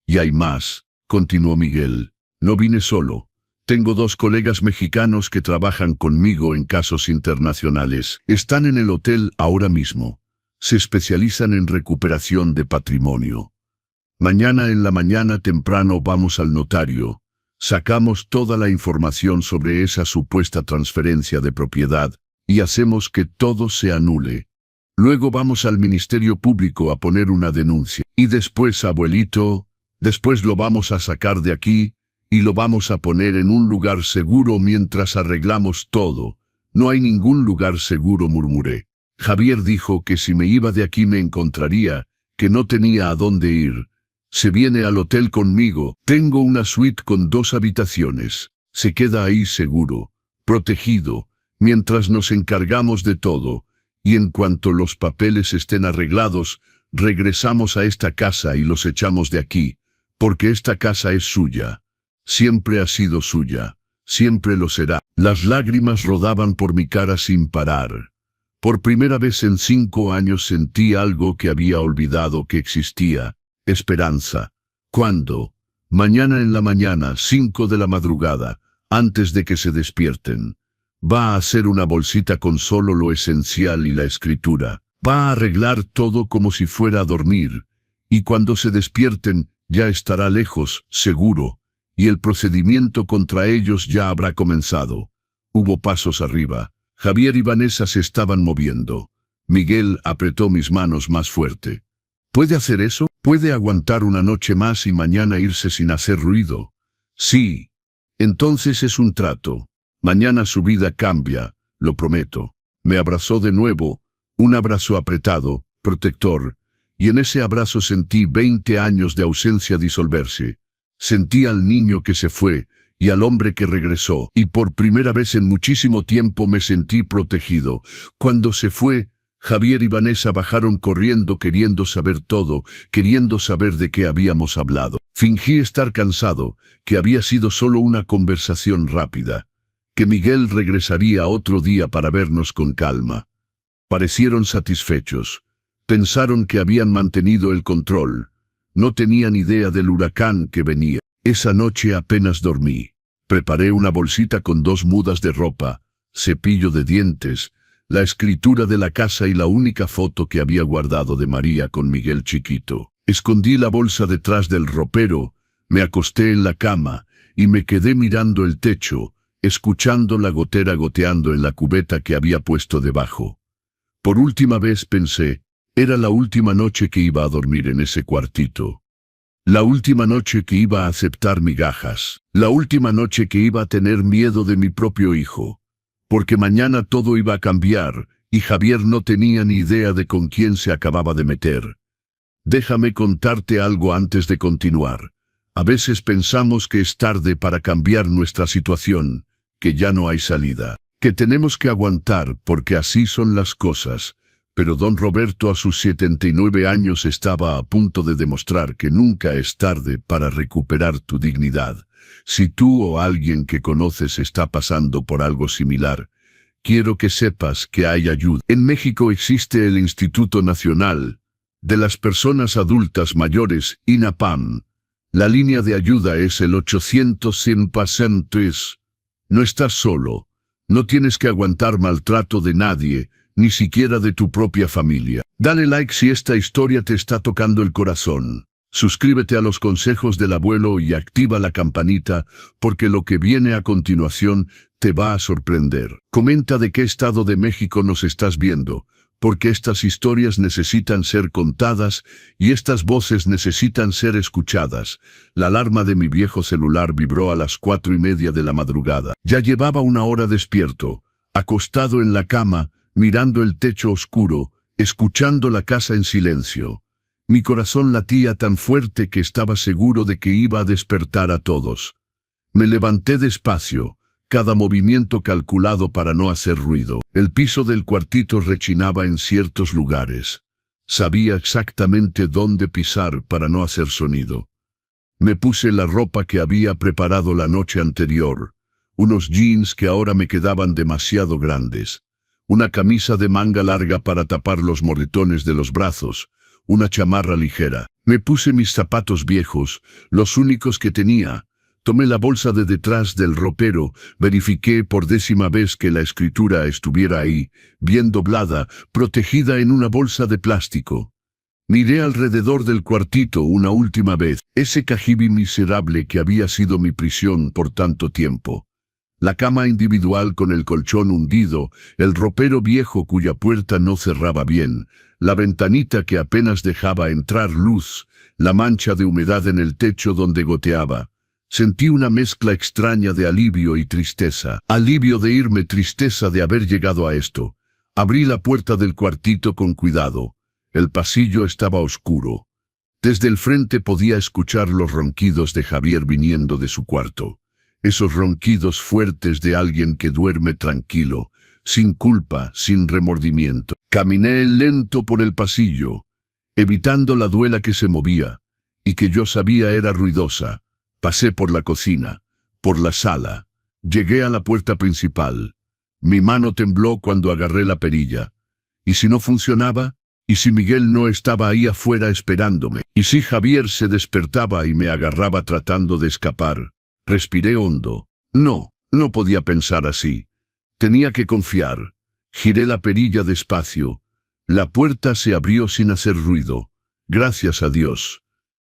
Speaker 1: Y hay más, continuó Miguel. No vine solo. Tengo 2 colegas mexicanos que trabajan conmigo en casos internacionales. Están en el hotel ahora mismo. Se especializan en recuperación de patrimonio. Mañana en la mañana temprano vamos al notario. Sacamos toda la información sobre esa supuesta transferencia de propiedad y hacemos que todo se anule. Luego vamos al Ministerio Público a poner una denuncia. Y después, abuelito, Después lo vamos a sacar de aquí y lo vamos a poner en un lugar seguro mientras arreglamos todo. No hay ningún lugar seguro, murmuré. Javier dijo que si me iba de aquí me encontraría, que no tenía a dónde ir. Se viene al hotel conmigo. Tengo una suite con 2 habitaciones. Se queda ahí seguro, protegido, mientras nos encargamos de todo. Y en cuanto los papeles estén arreglados, regresamos a esta casa y los echamos de aquí, porque esta casa es suya. Siempre ha sido suya. Siempre lo será. Las lágrimas rodaban por mi cara sin parar. Por primera vez en 5 años sentí algo que había olvidado que existía. Esperanza. ¿Cuándo? Mañana en la mañana, 5 de la madrugada, antes de que se despierten. Va a hacer una bolsita con solo lo esencial y la escritura. Va a arreglar todo como si fuera a dormir. Y cuando se despierten, ya estará lejos, seguro. Y el procedimiento contra ellos ya habrá comenzado. Hubo pasos arriba. Javier y Vanessa se estaban moviendo. Miguel apretó mis manos más fuerte. ¿Puede hacer eso? ¿Puede aguantar una noche más y mañana irse sin hacer ruido? Sí. Entonces es un trato. Mañana su vida cambia, lo prometo. Me abrazó de nuevo, un abrazo apretado, protector, y en ese abrazo sentí 20 años de ausencia disolverse. Sentí al niño que se fue, y al hombre que regresó, y por primera vez en muchísimo tiempo me sentí protegido. Cuando se fue, Javier y Vanessa bajaron corriendo queriendo saber todo, queriendo saber de qué habíamos hablado. Fingí estar cansado, que había sido solo una conversación rápida, que Miguel regresaría otro día para vernos con calma. Parecieron satisfechos. Pensaron que habían mantenido el control. No tenían idea del huracán que venía. Esa noche apenas dormí. Preparé una bolsita con 2 mudas de ropa, cepillo de dientes, la escritura de la casa y la única foto que había guardado de María con Miguel chiquito. Escondí la bolsa detrás del ropero, me acosté en la cama y me quedé mirando el techo, escuchando la gotera goteando en la cubeta que había puesto debajo. Por última vez pensé, era la última noche que iba a dormir en ese cuartito. La última noche que iba a aceptar migajas. La última noche que iba a tener miedo de mi propio hijo. Porque mañana todo iba a cambiar, y Javier no tenía ni idea de con quién se acababa de meter. Déjame contarte algo antes de continuar. A veces pensamos que es tarde para cambiar nuestra situación, que ya no hay salida, que tenemos que aguantar porque así son las cosas. Pero don Roberto a sus 79 años estaba a punto de demostrar que nunca es tarde para recuperar tu dignidad. Si tú o alguien que conoces está pasando por algo similar, quiero que sepas que hay ayuda. En México existe el Instituto Nacional de las Personas Adultas Mayores, INAPAM. La línea de ayuda es el 800-100%. No estás solo. No tienes que aguantar maltrato de nadie, ni siquiera de tu propia familia. Dale like si esta historia te está tocando el corazón. Suscríbete a los consejos del abuelo y activa la campanita, porque lo que viene a continuación te va a sorprender. Comenta de qué estado de México nos estás viendo, porque estas historias necesitan ser contadas y estas voces necesitan ser escuchadas. La alarma de mi viejo celular vibró a las 4:30 de la madrugada. Ya llevaba 1 hora despierto, acostado en la cama, mirando el techo oscuro, escuchando la casa en silencio. Mi corazón latía tan fuerte que estaba seguro de que iba a despertar a todos. Me levanté despacio, cada movimiento calculado para no hacer ruido. El piso del cuartito rechinaba en ciertos lugares. Sabía exactamente dónde pisar para no hacer sonido. Me puse la ropa que había preparado la noche anterior, unos jeans que ahora me quedaban demasiado grandes, una camisa de manga larga para tapar los moretones de los brazos, una chamarra ligera. Me puse mis zapatos viejos, los únicos que tenía. Tomé la bolsa de detrás del ropero, verifiqué por 10ª vez que la escritura estuviera ahí, bien doblada, protegida en una bolsa de plástico. Miré alrededor del cuartito una última vez, ese cajibi miserable que había sido mi prisión por tanto tiempo. La cama individual con el colchón hundido, el ropero viejo cuya puerta no cerraba bien, la ventanita que apenas dejaba entrar luz, la mancha de humedad en el techo donde goteaba. Sentí una mezcla extraña de alivio y tristeza. Alivio de irme, tristeza de haber llegado a esto. Abrí la puerta del cuartito con cuidado. El pasillo estaba oscuro. Desde el frente podía escuchar los ronquidos de Javier viniendo de su cuarto. Esos ronquidos fuertes de alguien que duerme tranquilo, sin culpa, sin remordimiento. Caminé lento por el pasillo, evitando la duela que se movía, y que yo sabía era ruidosa. Pasé por la cocina, por la sala. Llegué a la puerta principal. Mi mano tembló cuando agarré la perilla. ¿Y si no funcionaba? ¿Y si Miguel no estaba ahí afuera esperándome? ¿Y si Javier se despertaba y me agarraba tratando de escapar? Respiré hondo. No podía pensar así. Tenía que confiar. Giré la perilla despacio. La puerta se abrió sin hacer ruido. Gracias a Dios.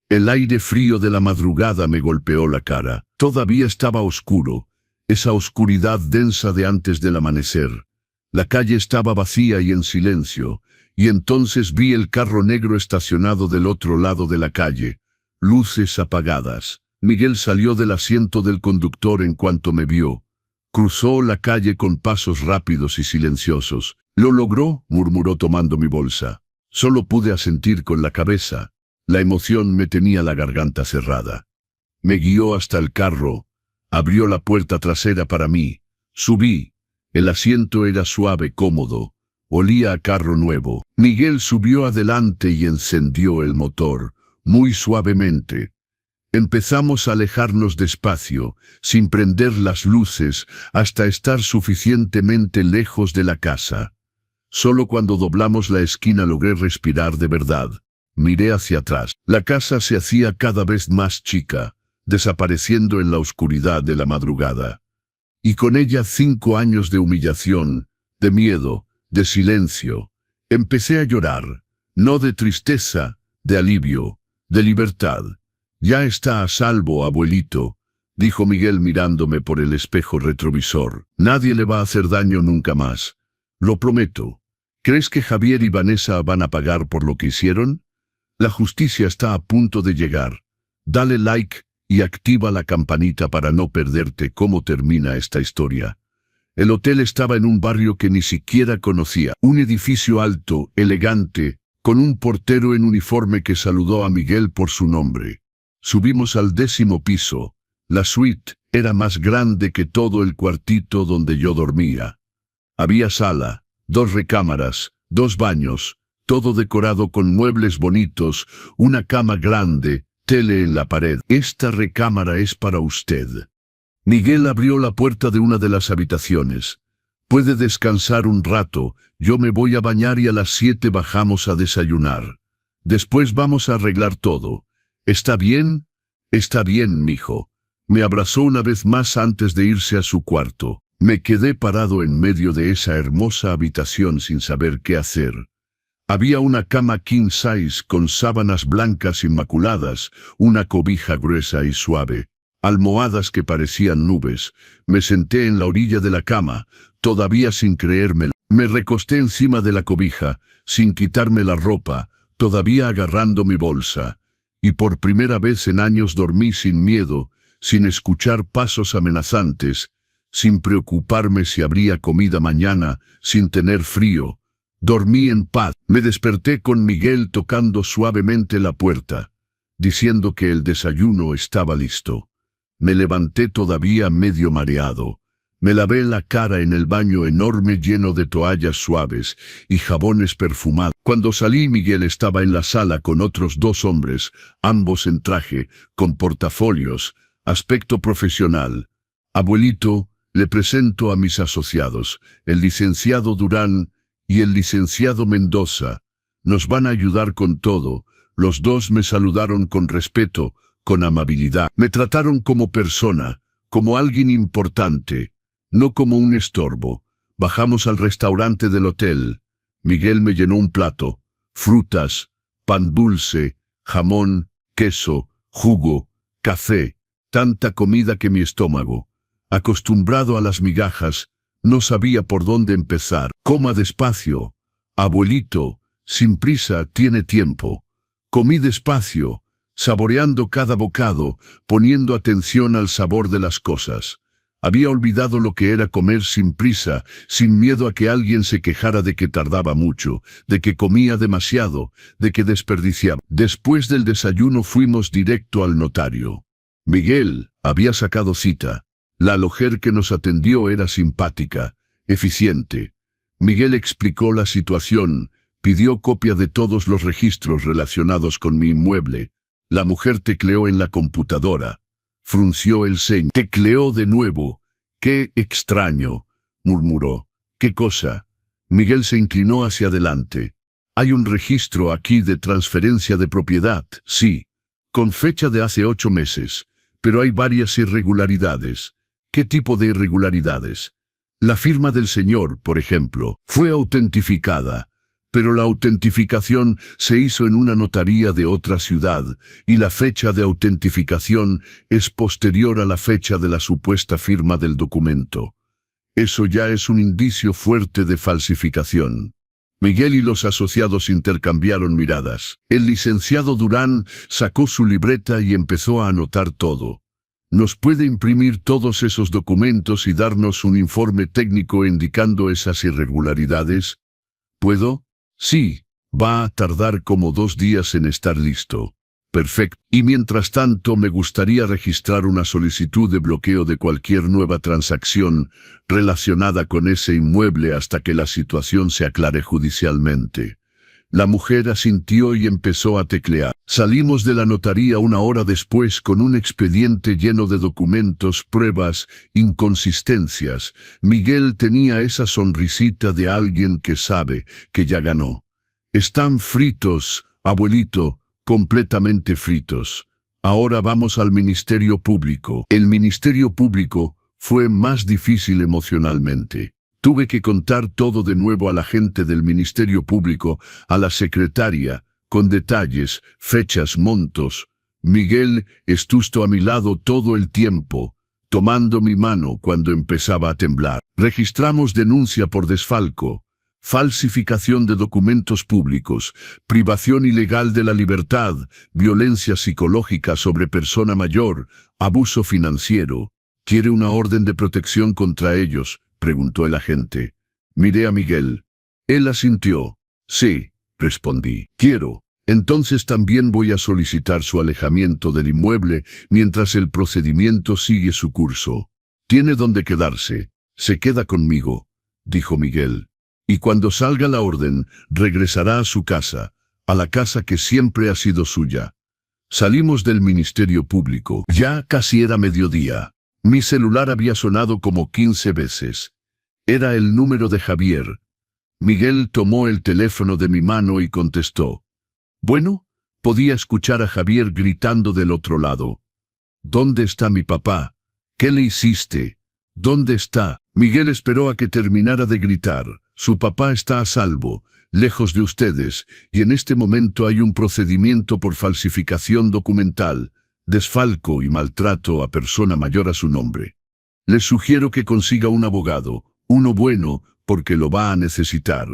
Speaker 1: El aire frío de la madrugada me golpeó la cara. Todavía estaba oscuro, esa oscuridad densa de antes del amanecer. La calle estaba vacía y en silencio, y entonces vi el carro negro estacionado del otro lado de la calle. Luces apagadas. Miguel salió del asiento del conductor en cuanto me vio. Cruzó la calle con pasos rápidos y silenciosos. «Lo logró», murmuró tomando mi bolsa. Solo pude asentir con la cabeza. La emoción me tenía la garganta cerrada. Me guió hasta el carro. Abrió la puerta trasera para mí. Subí. El asiento era suave, cómodo. Olía a carro nuevo. Miguel subió adelante y encendió el motor, muy suavemente. Empezamos a alejarnos despacio, sin prender las luces, hasta estar suficientemente lejos de la casa. Solo cuando doblamos la esquina logré respirar de verdad. Miré hacia atrás. La casa se hacía cada vez más chica, desapareciendo en la oscuridad de la madrugada. Y con ella 5 años de humillación, de miedo, de silencio. Empecé a llorar, no de tristeza, de alivio, de libertad. «Ya está a salvo, abuelito», dijo Miguel mirándome por el espejo retrovisor. «Nadie le va a hacer daño nunca más. Lo prometo. ¿Crees que Javier y Vanessa van a pagar por lo que hicieron? La justicia está a punto de llegar. Dale like y activa la campanita para no perderte cómo termina esta historia». El hotel estaba en un barrio que ni siquiera conocía. Un edificio alto, elegante, con un portero en uniforme que saludó a Miguel por su nombre. Subimos al 10º piso. La suite era más grande que todo el cuartito donde yo dormía. Había sala, 2 recámaras, 2 baños, todo decorado con muebles bonitos, una cama grande, tele en la pared. «Esta recámara es para usted». Miguel abrió la puerta de una de las habitaciones. «Puede descansar un rato, yo me voy a bañar y a las 7 bajamos a desayunar. Después vamos a arreglar todo. ¿Está bien?» «Está bien, mijo». Me abrazó una vez más antes de irse a su cuarto. Me quedé parado en medio de esa hermosa habitación sin saber qué hacer. Había una cama king size con sábanas blancas inmaculadas, una cobija gruesa y suave, almohadas que parecían nubes. Me senté en la orilla de la cama, todavía sin creérmelo. Me recosté encima de la cobija, sin quitarme la ropa, todavía agarrando mi bolsa. Y por primera vez en años dormí sin miedo, sin escuchar pasos amenazantes, sin preocuparme si habría comida mañana, sin tener frío. Dormí en paz. Me desperté con Miguel tocando suavemente la puerta, diciendo que el desayuno estaba listo. Me levanté todavía medio mareado. Me lavé la cara en el baño enorme lleno de toallas suaves y jabones perfumados. Cuando salí, Miguel estaba en la sala con otros 2 hombres, ambos en traje, con portafolios, aspecto profesional. «Abuelito, le presento a mis asociados, el licenciado Durán y el licenciado Mendoza. Nos van a ayudar con todo». Los 2 me saludaron con respeto, con amabilidad. Me trataron como persona, como alguien importante, no como un estorbo. Bajamos al restaurante del hotel. Miguel me llenó un plato, frutas, pan dulce, jamón, queso, jugo, café, tanta comida que mi estómago, acostumbrado a las migajas, no sabía por dónde empezar. «Coma despacio, abuelito, sin prisa, tiene tiempo». Comí despacio, saboreando cada bocado, poniendo atención al sabor de las cosas. Había olvidado lo que era comer sin prisa, sin miedo a que alguien se quejara de que tardaba mucho, de que comía demasiado, de que desperdiciaba. Después del desayuno fuimos directo al notario. Miguel había sacado cita. La mujer que nos atendió era simpática, eficiente. Miguel explicó la situación, pidió copia de todos los registros relacionados con mi inmueble. La mujer tecleó en la computadora. Frunció el ceño. Tecleó de nuevo. ¡Qué extraño!, murmuró. ¿Qué cosa? Miguel se inclinó hacia adelante. Hay un registro aquí de transferencia de propiedad, sí, con fecha de hace 8 meses, pero hay varias irregularidades. ¿Qué tipo de irregularidades? La firma del señor, por ejemplo, fue autentificada, pero la autentificación se hizo en una notaría de otra ciudad, y la fecha de autentificación es posterior a la fecha de la supuesta firma del documento. Eso ya es un indicio fuerte de falsificación. Miguel y los asociados intercambiaron miradas. El licenciado Durán sacó su libreta y empezó a anotar todo. ¿Nos puede imprimir todos esos documentos y darnos un informe técnico indicando esas irregularidades? ¿Puedo? Sí, va a tardar como 2 días en estar listo. Perfecto. Y mientras tanto me gustaría registrar una solicitud de bloqueo de cualquier nueva transacción relacionada con ese inmueble hasta que la situación se aclare judicialmente. La mujer asintió y empezó a teclear. Salimos de la notaría 1 hora después con un expediente lleno de documentos, pruebas, inconsistencias. Miguel tenía esa sonrisita de alguien que sabe que ya ganó. Están fritos, abuelito, completamente fritos. Ahora vamos al Ministerio Público. El Ministerio Público fue más difícil emocionalmente. Tuve que contar todo de nuevo a la gente del Ministerio Público, a la secretaria, con detalles, fechas, montos. Miguel estuvo a mi lado todo el tiempo, tomando mi mano cuando empezaba a temblar. Registramos denuncia por desfalco, falsificación de documentos públicos, privación ilegal de la libertad, violencia psicológica sobre persona mayor, abuso financiero. ¿Quiere una orden de protección contra ellos?, preguntó el agente. Miré a Miguel. Él asintió. Sí, respondí. Quiero. Entonces también voy a solicitar su alejamiento del inmueble mientras el procedimiento sigue su curso. Tiene donde quedarse. Se queda conmigo, dijo Miguel. Y cuando salga la orden, regresará a su casa, a la casa que siempre ha sido suya. Salimos del Ministerio Público. Ya casi era mediodía. Mi celular había sonado como 15 veces. Era el número de Javier. Miguel tomó el teléfono de mi mano y contestó. Bueno, podía escuchar a Javier gritando del otro lado. ¿Dónde está mi papá? ¿Qué le hiciste? ¿Dónde está? Miguel esperó a que terminara de gritar. Su papá está a salvo, lejos de ustedes, y en este momento hay un procedimiento por falsificación documental, desfalco y maltrato a persona mayor a su nombre. Les sugiero que consiga un abogado, uno bueno, porque lo va a necesitar.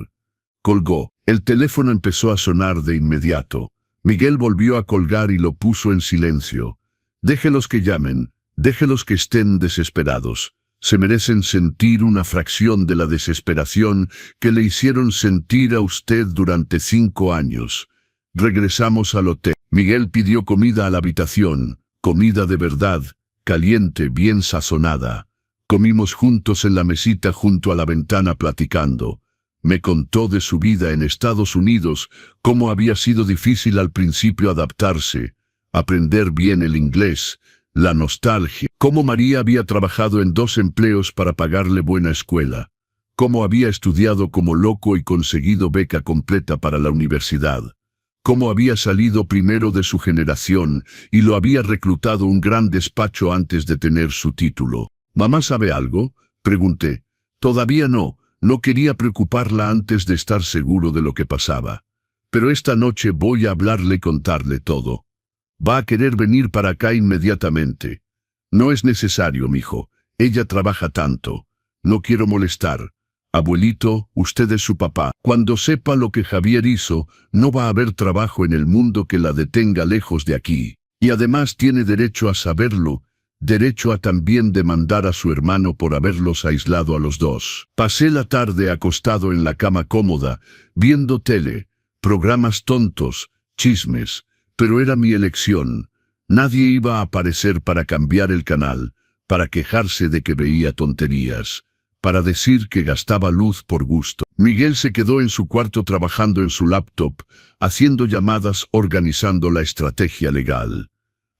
Speaker 1: Colgó. El teléfono empezó a sonar de inmediato. Miguel volvió a colgar y lo puso en silencio. Déjelos que llamen, déjelos que estén desesperados. Se merecen sentir una fracción de la desesperación que le hicieron sentir a usted durante 5 años. Regresamos al hotel. Miguel pidió comida a la habitación, comida de verdad, caliente, bien sazonada. Comimos juntos en la mesita junto a la ventana platicando. Me contó de su vida en Estados Unidos, cómo había sido difícil al principio adaptarse, aprender bien el inglés, la nostalgia, cómo María había trabajado en 2 empleos para pagarle buena escuela, cómo había estudiado como loco y conseguido beca completa para la universidad, cómo había salido primero de su generación y lo había reclutado un gran despacho antes de tener su título. ¿Mamá sabe algo?, pregunté. Todavía no. No quería preocuparla antes de estar seguro de lo que pasaba. Pero esta noche voy a hablarle y contarle todo. Va a querer venir para acá inmediatamente. No es necesario, mijo. Ella trabaja tanto. No quiero molestar. Abuelito, usted es su papá. Cuando sepa lo que Javier hizo, no va a haber trabajo en el mundo que la detenga lejos de aquí. Y además tiene derecho a saberlo, derecho a también demandar a su hermano por haberlos aislado a los dos. Pasé la tarde acostado en la cama cómoda, viendo tele, programas tontos, chismes, pero era mi elección. Nadie iba a aparecer para cambiar el canal, para quejarse de que veía tonterías, para decir que gastaba luz por gusto. Miguel se quedó en su cuarto trabajando en su laptop, haciendo llamadas, organizando la estrategia legal.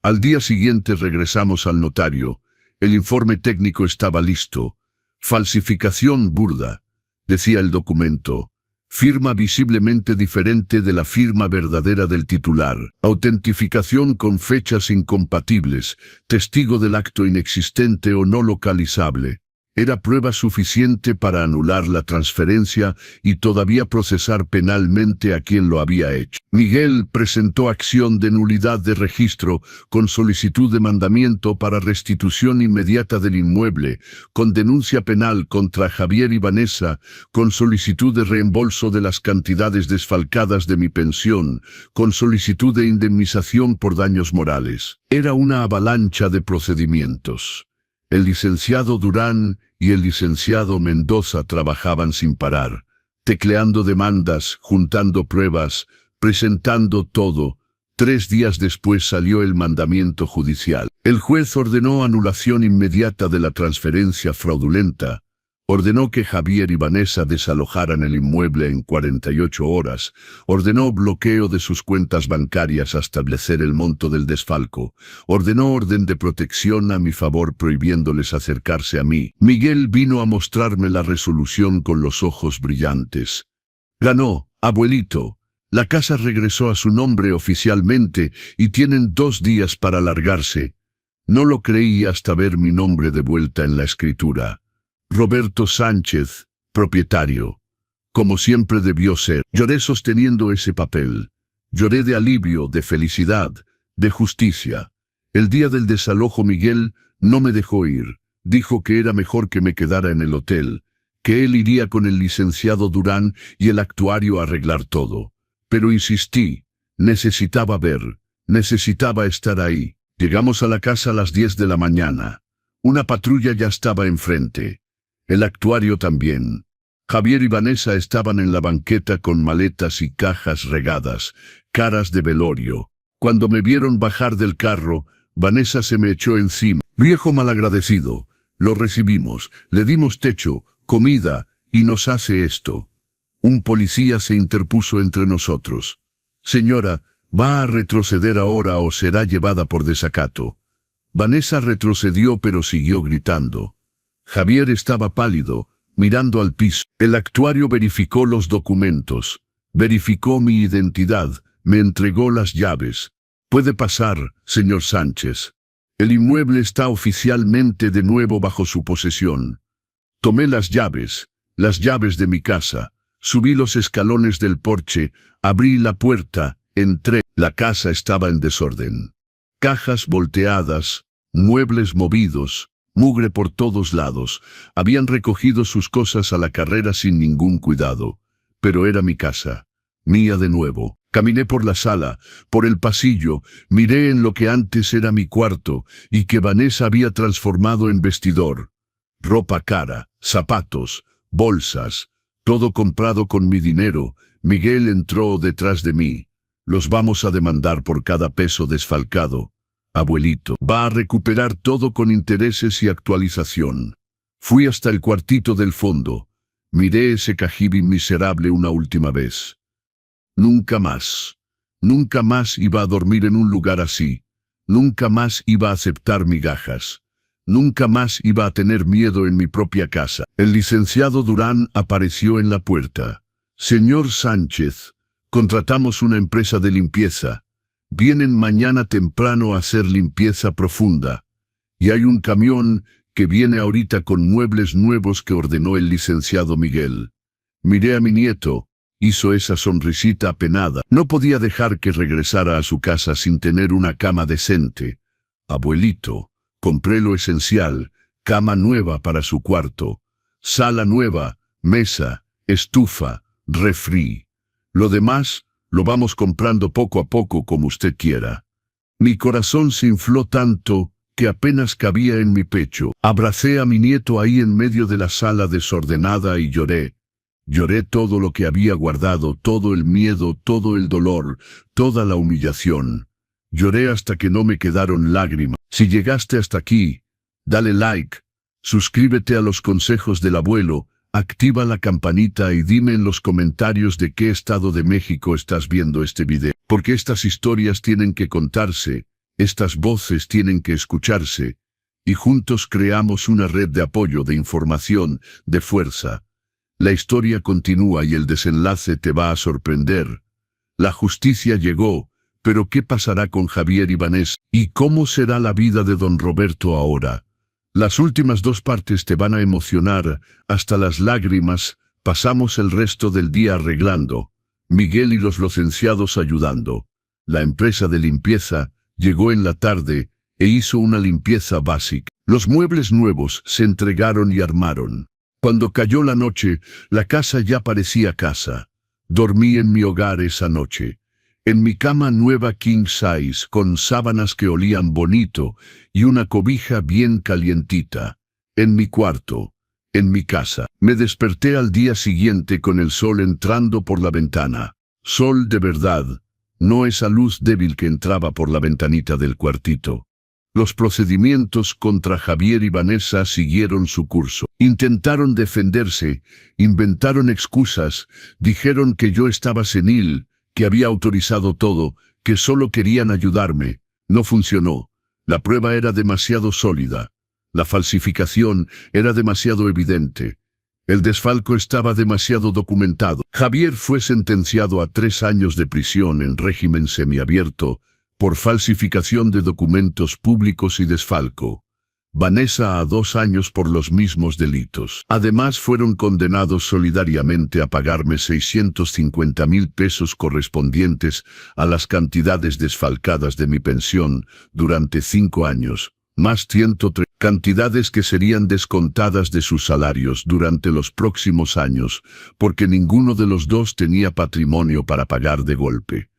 Speaker 1: Al día siguiente regresamos al notario. El informe técnico estaba listo. Falsificación burda, decía el documento. Firma visiblemente diferente de la firma verdadera del titular. Autentificación con fechas incompatibles. Testigo del acto inexistente o no localizable. Era prueba suficiente para anular la transferencia y todavía procesar penalmente a quien lo había hecho. Miguel presentó acción de nulidad de registro con solicitud de mandamiento para restitución inmediata del inmueble, con denuncia penal contra Javier y Vanessa, con solicitud de reembolso de las cantidades desfalcadas de mi pensión, con solicitud de indemnización por daños morales. Era una avalancha de procedimientos. El licenciado Durán y el licenciado Mendoza trabajaban sin parar, tecleando demandas, juntando pruebas, presentando todo. 3 días después salió el mandamiento judicial. El juez ordenó anulación inmediata de la transferencia fraudulenta. Ordenó que Javier y Vanessa desalojaran el inmueble en 48 horas. Ordenó bloqueo de sus cuentas bancarias hasta establecer el monto del desfalco. Ordenó orden de protección a mi favor prohibiéndoles acercarse a mí. Miguel vino a mostrarme la resolución con los ojos brillantes. Ganó, abuelito. La casa regresó a su nombre oficialmente y tienen 2 días para largarse. No lo creí hasta ver mi nombre de vuelta en la escritura. Roberto Sánchez, propietario. Como siempre debió ser. Lloré sosteniendo ese papel. Lloré de alivio, de felicidad, de justicia. El día del desalojo Miguel no me dejó ir. Dijo que era mejor que me quedara en el hotel, que él iría con el licenciado Durán y el actuario a arreglar todo. Pero insistí. Necesitaba ver. Necesitaba estar ahí. Llegamos a la casa a las 10 de la mañana. Una patrulla ya estaba enfrente. El actuario también. Javier y Vanessa estaban en la banqueta con maletas y cajas regadas, caras de velorio. Cuando me vieron bajar del carro, Vanessa se me echó encima. Viejo malagradecido, lo recibimos, le dimos techo, comida, y nos hace esto. Un policía se interpuso entre nosotros. Señora, ¿va a retroceder ahora o será llevada por desacato? Vanessa retrocedió pero siguió gritando. Javier estaba pálido, mirando al piso. El actuario verificó los documentos, verificó mi identidad, me entregó las llaves. Puede pasar, señor Sánchez. El inmueble está oficialmente de nuevo bajo su posesión. Tomé las llaves de mi casa, subí los escalones del porche, abrí la puerta, entré. La casa estaba en desorden. Cajas volteadas, muebles movidos, mugre por todos lados. Habían recogido sus cosas a la carrera sin ningún cuidado. Pero era mi casa, mía de nuevo. Caminé por la sala, por el pasillo, miré en lo que antes era mi cuarto y que Vanessa había transformado en vestidor. Ropa cara, zapatos, bolsas, todo comprado con mi dinero. Miguel entró detrás de mí. Los vamos a demandar por cada peso desfalcado. Abuelito, va a recuperar todo con intereses y actualización. Fui hasta el cuartito del fondo. Miré ese cajibi miserable una última vez. Nunca más iba a dormir en un lugar así. Nunca más iba a aceptar migajas. Nunca más iba a tener miedo en mi propia casa. El licenciado Durán apareció en la puerta. Señor Sánchez, contratamos una empresa de limpieza. Vienen mañana temprano a hacer limpieza profunda. Y hay un camión que viene ahorita con muebles nuevos que ordenó el licenciado Miguel. Miré a mi nieto. Hizo esa sonrisita apenada. No podía dejar que regresara a su casa sin tener una cama decente. Abuelito, compré lo esencial. Cama nueva para su cuarto. Sala nueva. mesa, estufa, refri. Lo demás, lo vamos comprando poco a poco como usted quiera. Mi corazón se infló tanto que apenas cabía en mi pecho. Abracé a mi nieto ahí en medio de la sala desordenada y lloré. Lloré todo lo que había guardado, todo el miedo, todo el dolor, toda la humillación. Lloré hasta que no me quedaron lágrimas. Si llegaste hasta aquí, dale like, suscríbete a los consejos del abuelo, activa la campanita y dime en los comentarios de qué estado de México estás viendo este video. Porque estas historias tienen que contarse, estas voces tienen que escucharse, y juntos creamos una red de apoyo, de información, de fuerza. La historia continúa y el desenlace te va a sorprender. La justicia llegó, pero ¿qué pasará con Javier y Vanessa? ¿Y cómo será la vida de don Roberto ahora? Las últimas 2 partes te van a emocionar, hasta las lágrimas. Pasamos el resto del día arreglando. Miguel y los licenciados ayudando. La empresa de limpieza llegó en la tarde e hizo una limpieza básica. Los muebles nuevos se entregaron y armaron. Cuando cayó la noche, la casa ya parecía casa. Dormí en mi hogar esa noche. En mi cama nueva king size, con sábanas que olían bonito y una cobija bien calientita. En mi cuarto, en mi casa. Me desperté al día siguiente con el sol entrando por la ventana. Sol de verdad, no esa luz débil que entraba por la ventanita del cuartito. Los procedimientos contra Javier y Vanessa siguieron su curso. Intentaron defenderse, inventaron excusas, dijeron que yo estaba senil, que había autorizado todo, que solo querían ayudarme. No funcionó. La prueba era demasiado sólida. La falsificación era demasiado evidente. El desfalco estaba demasiado documentado. Javier fue sentenciado a 3 años de prisión en régimen semiabierto por falsificación de documentos públicos y desfalco. Vanessa a 2 años por los mismos delitos. Además fueron condenados solidariamente a pagarme 650,000 pesos correspondientes a las cantidades desfalcadas de mi pensión durante 5 años, más 103 cantidades que serían descontadas de sus salarios durante los próximos años, porque ninguno de los dos tenía patrimonio para pagar de golpe.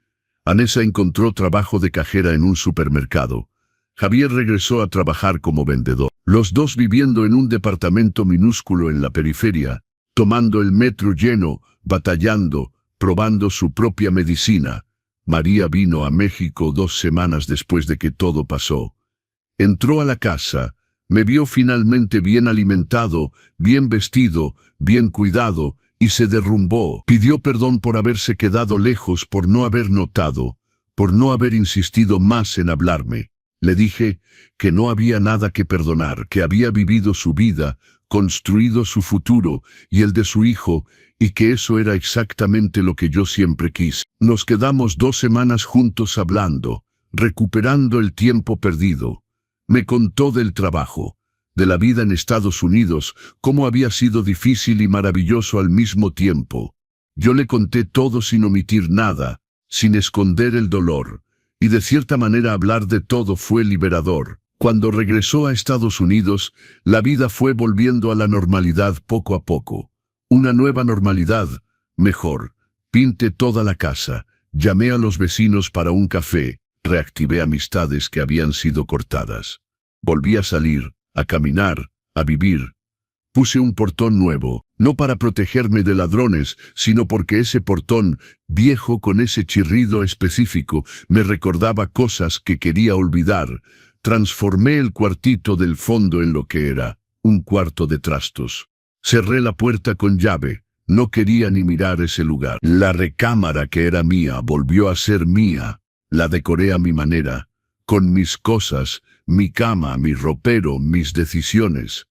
Speaker 1: Vanessa encontró trabajo de cajera en un supermercado. Javier regresó a trabajar como vendedor. Los dos viviendo en un departamento minúsculo en la periferia, tomando el metro lleno, batallando, probando su propia medicina. María vino a México 2 semanas después de que todo pasó. Entró a la casa, me vio finalmente bien alimentado, bien vestido, bien cuidado, y se derrumbó. Pidió perdón por haberse quedado lejos, por no haber notado, por no haber insistido más en hablarme. Le dije que no había nada que perdonar, que había vivido su vida, construido su futuro y el de su hijo, y que eso era exactamente lo que yo siempre quise. Nos quedamos 2 semanas juntos hablando, recuperando el tiempo perdido. Me contó del trabajo, de la vida en Estados Unidos, cómo había sido difícil y maravilloso al mismo tiempo. Yo le conté todo sin omitir nada, sin esconder el dolor. Y de cierta manera hablar de todo fue liberador. Cuando regresó a Estados Unidos, la vida fue volviendo a la normalidad poco a poco. Una nueva normalidad, mejor. Pinté toda la casa, llamé a los vecinos para un café, reactivé amistades que habían sido cortadas. Volví a salir, a caminar, a vivir. Puse un portón nuevo, no para protegerme de ladrones, sino porque ese portón, viejo con ese chirrido específico, me recordaba cosas que quería olvidar. Transformé el cuartito del fondo en lo que era, un cuarto de trastos. Cerré la puerta con llave, no quería ni mirar ese lugar. La recámara que era mía volvió a ser mía. La decoré a mi manera, con mis cosas, mi cama, mi ropero, mis decisiones.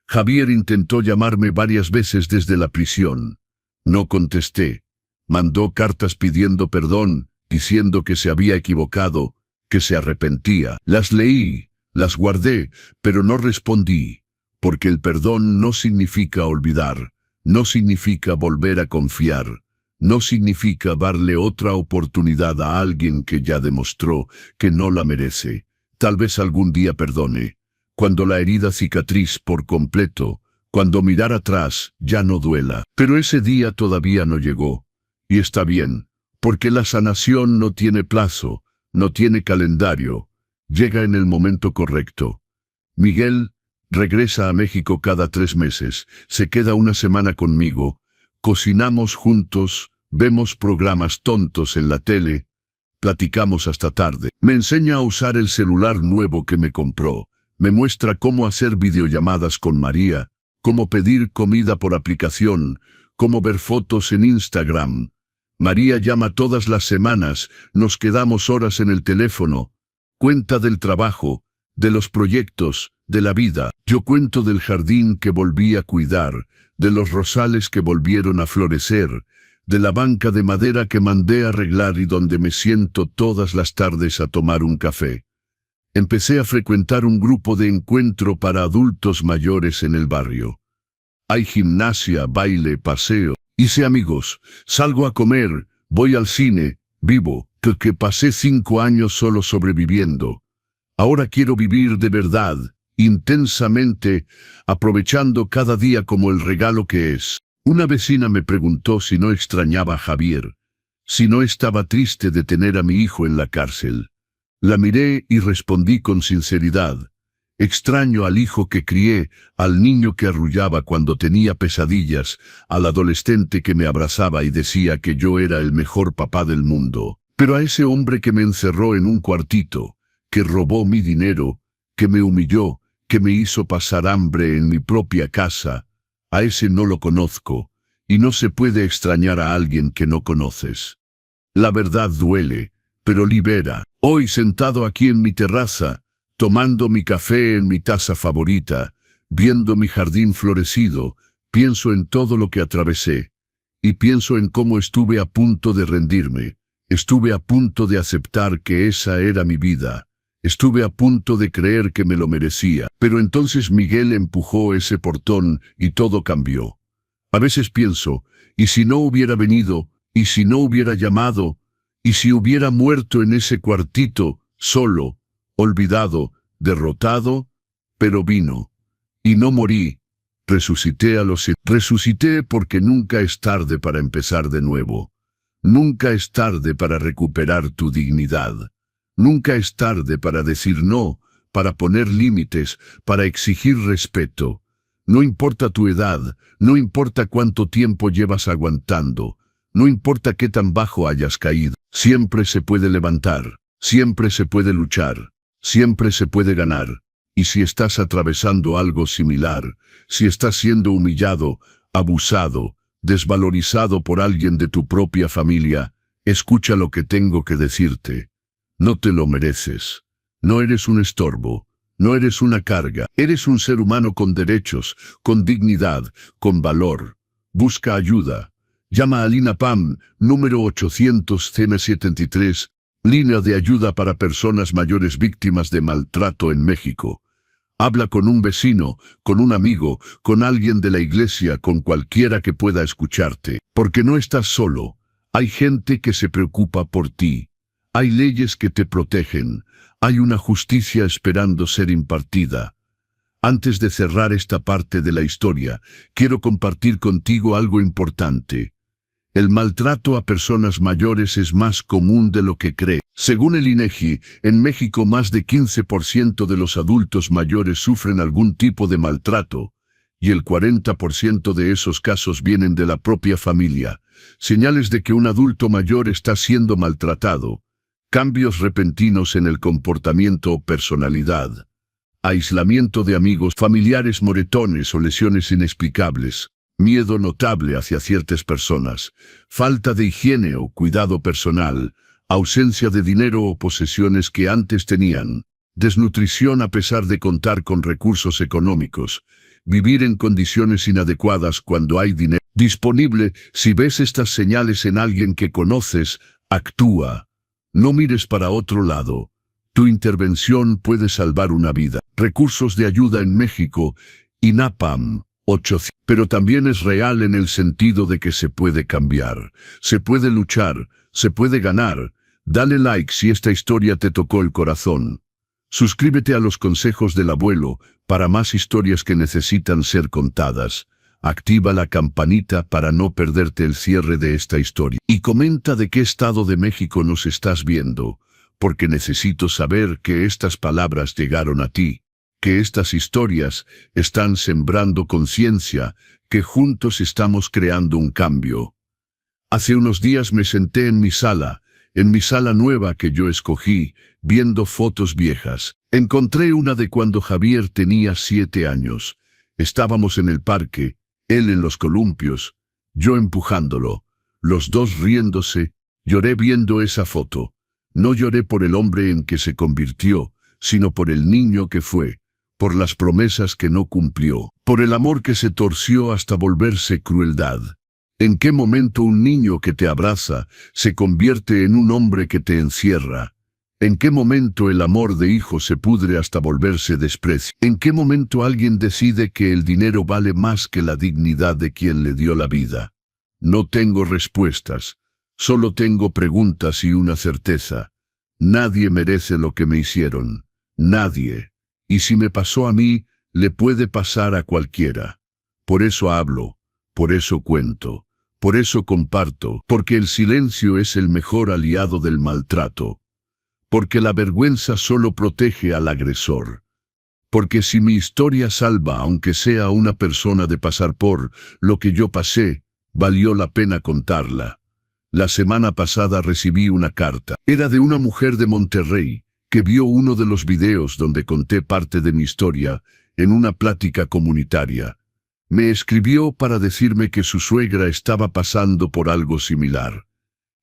Speaker 1: Javier intentó llamarme varias veces desde la prisión. No contesté. Mandó cartas pidiendo perdón, diciendo que se había equivocado, que se arrepentía. Las leí, las guardé, pero no respondí, porque el perdón no significa olvidar, no significa volver a confiar, no significa darle otra oportunidad a alguien que ya demostró que no la merece. Tal vez algún día perdone. Cuando la herida cicatriz por completo, Cuando mirar atrás ya no duela. Pero ese día todavía no llegó. Y está bien, porque la sanación no tiene plazo, no tiene calendario. Llega en el momento correcto. Miguel regresa a México cada 3 meses, se queda una semana conmigo, cocinamos juntos, vemos programas tontos en la tele, platicamos hasta tarde. Me enseña a usar el celular nuevo que me compró, me muestra cómo hacer videollamadas con María, cómo pedir comida por aplicación, cómo ver fotos en Instagram. María llama todas las semanas, nos quedamos horas en el teléfono, cuenta del trabajo, de los proyectos, de la vida. Yo cuento del jardín que volví a cuidar, de los rosales que volvieron a florecer, de la banca de madera que mandé a arreglar y donde me siento todas las tardes a tomar un café. Empecé a frecuentar un grupo de encuentro para adultos mayores en el barrio. Hay gimnasia, baile, paseo. Hice amigos, salgo a comer, voy al cine, vivo, que pasé 5 años solo sobreviviendo. Ahora quiero vivir de verdad, intensamente, aprovechando cada día como el regalo que es. Una vecina me preguntó si no extrañaba a Javier, si no estaba triste de tener a mi hijo en la cárcel. La miré y respondí con sinceridad. Extraño al hijo que crié, al niño que arrullaba cuando tenía pesadillas, al adolescente que me abrazaba y decía que yo era el mejor papá del mundo. Pero a ese hombre que me encerró en un cuartito, que robó mi dinero, que me humilló, que me hizo pasar hambre en mi propia casa, a ese no lo conozco, y no se puede extrañar a alguien que no conoces. La verdad duele, pero libera. Hoy sentado aquí en mi terraza, tomando mi café en mi taza favorita, viendo mi jardín florecido, pienso en todo lo que atravesé, y pienso en cómo estuve a punto de rendirme, estuve a punto de aceptar que esa era mi vida, estuve a punto de creer que me lo merecía, pero entonces Miguel empujó ese portón y todo cambió. A veces pienso, ¿y si no hubiera venido? ¿Y si no hubiera llamado? ¿Y si hubiera muerto en ese cuartito, solo, olvidado, derrotado? Pero vino. Y no morí. Resucité Resucité porque nunca es tarde para empezar de nuevo. Nunca es tarde para recuperar tu dignidad. Nunca es tarde para decir no, para poner límites, para exigir respeto. No importa tu edad, no importa cuánto tiempo llevas aguantando, no importa qué tan bajo hayas caído, siempre se puede levantar, siempre se puede luchar, siempre se puede ganar. Y si estás atravesando algo similar, si estás siendo humillado, abusado, desvalorizado por alguien de tu propia familia, escucha lo que tengo que decirte. No te lo mereces. No eres un estorbo. No eres una carga. Eres un ser humano con derechos, con dignidad, con valor. Busca ayuda. Llama a Lina Pam, número 800-CM73, línea de ayuda para personas mayores víctimas de maltrato en México. Habla con un vecino, con un amigo, con alguien de la iglesia, con cualquiera que pueda escucharte. Porque no estás solo. Hay gente que se preocupa por ti. Hay leyes que te protegen. Hay una justicia esperando ser impartida. Antes de cerrar esta parte de la historia, quiero compartir contigo algo importante. El maltrato a personas mayores es más común de lo que cree. Según el INEGI, en México más de 15% de los adultos mayores sufren algún tipo de maltrato, y el 40% de esos casos vienen de la propia familia. Señales de que un adulto mayor está siendo maltratado. Cambios repentinos en el comportamiento o personalidad. Aislamiento de amigos, familiares, moretones o lesiones inexplicables. Miedo notable hacia ciertas personas, falta de higiene o cuidado personal, ausencia de dinero o posesiones que antes tenían, desnutrición a pesar de contar con recursos económicos, vivir en condiciones inadecuadas cuando hay dinero disponible. Si ves estas señales en alguien que conoces, actúa. No mires para otro lado. Tu intervención puede salvar una vida. Recursos de ayuda en México, INAPAM. 800. Pero también es real en el sentido de que se puede cambiar, se puede luchar, se puede ganar. Dale like si esta historia te tocó el corazón. Suscríbete a los consejos del abuelo para más historias que necesitan ser contadas. Activa la campanita para no perderte el cierre de esta historia. Y comenta de qué estado de México nos estás viendo, porque necesito saber que estas palabras llegaron a ti, que estas historias están sembrando conciencia, que juntos estamos creando un cambio. Hace unos días me senté en mi sala nueva que yo escogí, viendo fotos viejas. Encontré una de cuando Javier tenía 7 años. Estábamos en el parque, él en los columpios, yo empujándolo, los dos riéndose. Lloré viendo esa foto. No lloré por el hombre en que se convirtió, sino por el niño que fue, por las promesas que no cumplió, por el amor que se torció hasta volverse crueldad. ¿En qué momento un niño que te abraza se convierte en un hombre que te encierra? ¿En qué momento el amor de hijo se pudre hasta volverse desprecio? ¿En qué momento alguien decide que el dinero vale más que la dignidad de quien le dio la vida? No tengo respuestas, solo tengo preguntas y una certeza. Nadie merece lo que me hicieron. Nadie. Y si me pasó a mí, le puede pasar a cualquiera. Por eso hablo, por eso cuento, por eso comparto, porque el silencio es el mejor aliado del maltrato. Porque la vergüenza solo protege al agresor. Porque si mi historia salva, aunque sea a una persona de pasar por lo que yo pasé, valió la pena contarla. La semana pasada recibí una carta. Era de una mujer de Monterrey, que vio uno de los videos donde conté parte de mi historia en una plática comunitaria. Me escribió para decirme que su suegra estaba pasando por algo similar.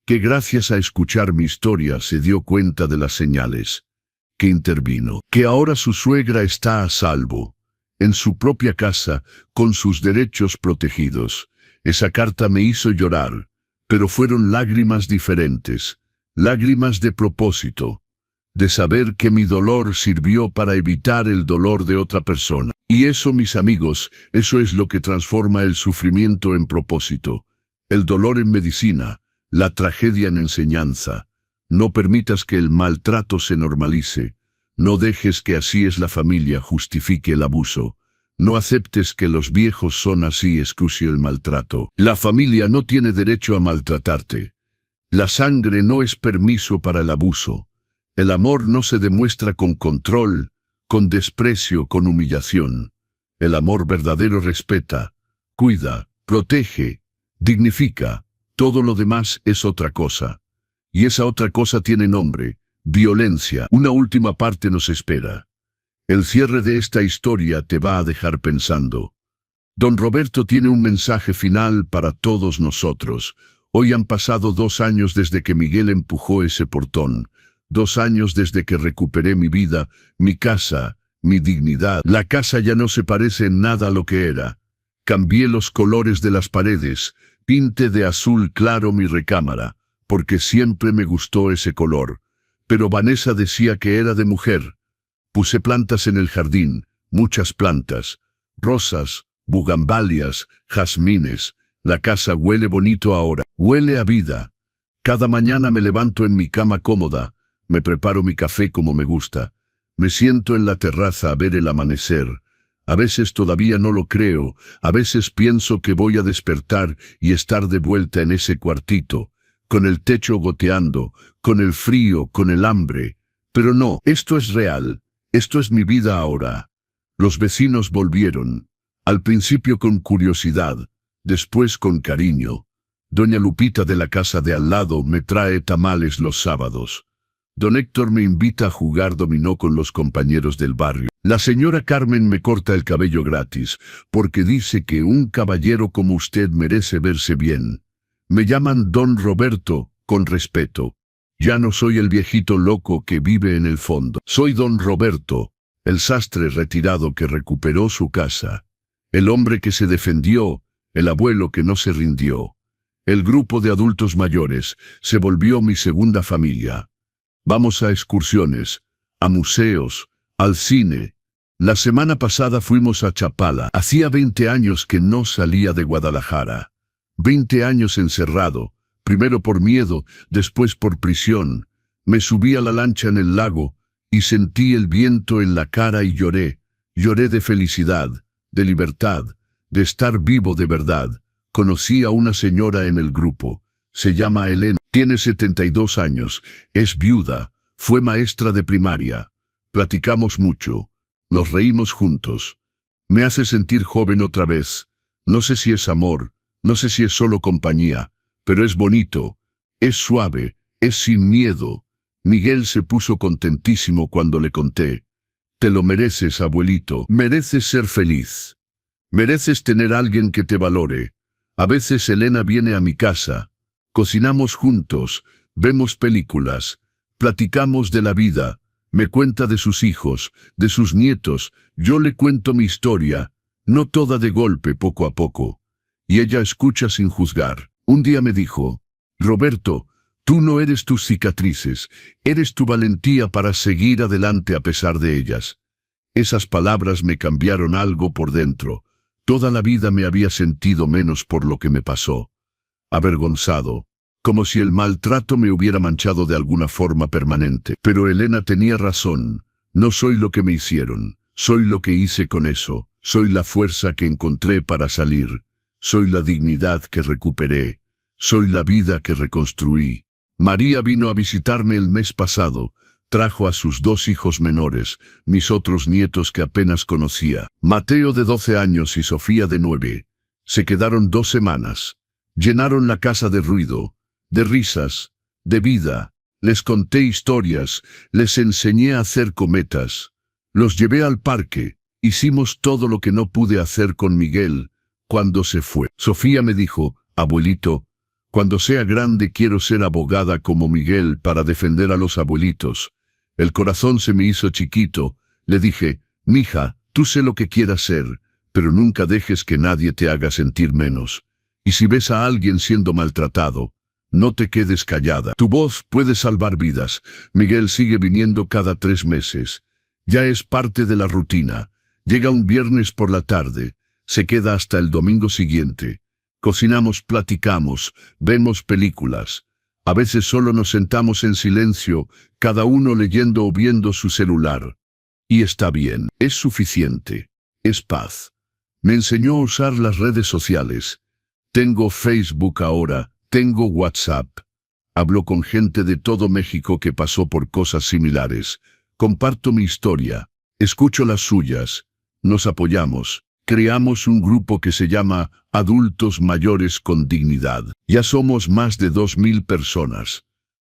Speaker 1: Que gracias a escuchar mi historia se dio cuenta de las señales. Que intervino. Que ahora su suegra está a salvo, en su propia casa, con sus derechos protegidos. Esa carta me hizo llorar, pero fueron lágrimas diferentes, lágrimas de propósito, de saber que mi dolor sirvió para evitar el dolor de otra persona. Y eso, mis amigos, eso es lo que transforma el sufrimiento en propósito, el dolor en medicina, la tragedia en enseñanza. No permitas que el maltrato se normalice. No dejes que así es la familia justifique el abuso. No aceptes que los viejos son así excluye el maltrato. La familia no tiene derecho a maltratarte. La sangre no es permiso para el abuso. El amor no se demuestra con control, con desprecio, con humillación. El amor verdadero respeta, cuida, protege, dignifica. Todo lo demás es otra cosa. Y esa otra cosa tiene nombre, violencia. Una última parte nos espera. El cierre de esta historia te va a dejar pensando. Don Roberto tiene un mensaje final para todos nosotros. Hoy han pasado 2 años desde que Miguel empujó ese portón. 2 años desde que recuperé mi vida, mi casa, mi dignidad. La casa ya no se parece en nada a lo que era. Cambié los colores de las paredes, pinté de azul claro mi recámara, porque siempre me gustó ese color. Pero Vanessa decía que era de mujer. Puse plantas en el jardín, muchas plantas, rosas, bugambalias, jazmines. La casa huele bonito ahora, huele a vida. Cada mañana me levanto en mi cama cómoda, me preparo mi café como me gusta. Me siento en la terraza a ver el amanecer. A veces todavía no lo creo, a veces pienso que voy a despertar y estar de vuelta en ese cuartito, con el techo goteando, con el frío, con el hambre. Pero no, esto es real, esto es mi vida ahora. Los vecinos volvieron, al principio con curiosidad, después con cariño. Doña Lupita de la casa de al lado me trae tamales los sábados. Don Héctor me invita a jugar dominó con los compañeros del barrio. La señora Carmen me corta el cabello gratis, porque dice que un caballero como usted merece verse bien. Me llaman Don Roberto, con respeto. Ya no soy el viejito loco que vive en el fondo. Soy Don Roberto, el sastre retirado que recuperó su casa. El hombre que se defendió, el abuelo que no se rindió. El grupo de adultos mayores se volvió mi segunda familia. Vamos a excursiones, a museos, al cine. La semana pasada fuimos a Chapala. Hacía 20 años que no salía de Guadalajara. 20 años encerrado, primero por miedo, después por prisión. Me subí a la lancha en el lago y sentí el viento en la cara y lloré. Lloré de felicidad, de libertad, de estar vivo de verdad. Conocí a una señora en el grupo. Se llama Elena. Tiene 72 años. Es viuda. Fue maestra de primaria. Platicamos mucho. Nos reímos juntos. Me hace sentir joven otra vez. No sé si es amor, no sé si es solo compañía, pero es bonito, es suave, es sin miedo. Miguel se puso contentísimo cuando le conté. Te lo mereces, abuelito. Mereces ser feliz. Mereces tener a alguien que te valore. A veces Elena viene a mi casa. Cocinamos juntos, vemos películas, platicamos de la vida. Me cuenta de sus hijos, de sus nietos. Yo le cuento mi historia, no toda de golpe, poco a poco. Y ella escucha sin juzgar. Un día me dijo, Roberto, tú no eres tus cicatrices, eres tu valentía para seguir adelante a pesar de ellas. Esas palabras me cambiaron algo por dentro. Toda la vida me había sentido menos por lo que me pasó. Avergonzado, como si el maltrato me hubiera manchado de alguna forma permanente. Pero Elena tenía razón. No soy lo que me hicieron, soy lo que hice con eso. Soy la fuerza que encontré para salir. Soy la dignidad que recuperé. Soy la vida que reconstruí. María vino a visitarme el mes pasado. Trajo a sus 2 hijos menores, mis otros nietos que apenas conocía. Mateo de 12 años y Sofía de 9. Se quedaron 2 semanas. Llenaron la casa de ruido, de risas, de vida. Les conté historias, les enseñé a hacer cometas. Los llevé al parque. Hicimos todo lo que no pude hacer con Miguel cuando se fue. Sofía me dijo, abuelito, cuando sea grande quiero ser abogada como Miguel para defender a los abuelitos. El corazón se me hizo chiquito. Le dije, mija, tú sé lo que quieras ser, pero nunca dejes que nadie te haga sentir menos. Y si ves a alguien siendo maltratado, no te quedes callada. Tu voz puede salvar vidas. Miguel sigue viniendo cada 3 meses. Ya es parte de la rutina. Llega un viernes por la tarde. Se queda hasta el domingo siguiente. Cocinamos, platicamos, vemos películas. A veces solo nos sentamos en silencio, cada uno leyendo o viendo su celular. Y está bien, es suficiente. Es paz. Me enseñó a usar las redes sociales. Tengo Facebook ahora, tengo WhatsApp. Hablo con gente de todo México que pasó por cosas similares. Comparto mi historia. Escucho las suyas. Nos apoyamos. Creamos un grupo que se llama Adultos Mayores con Dignidad. Ya somos más de 2000 personas.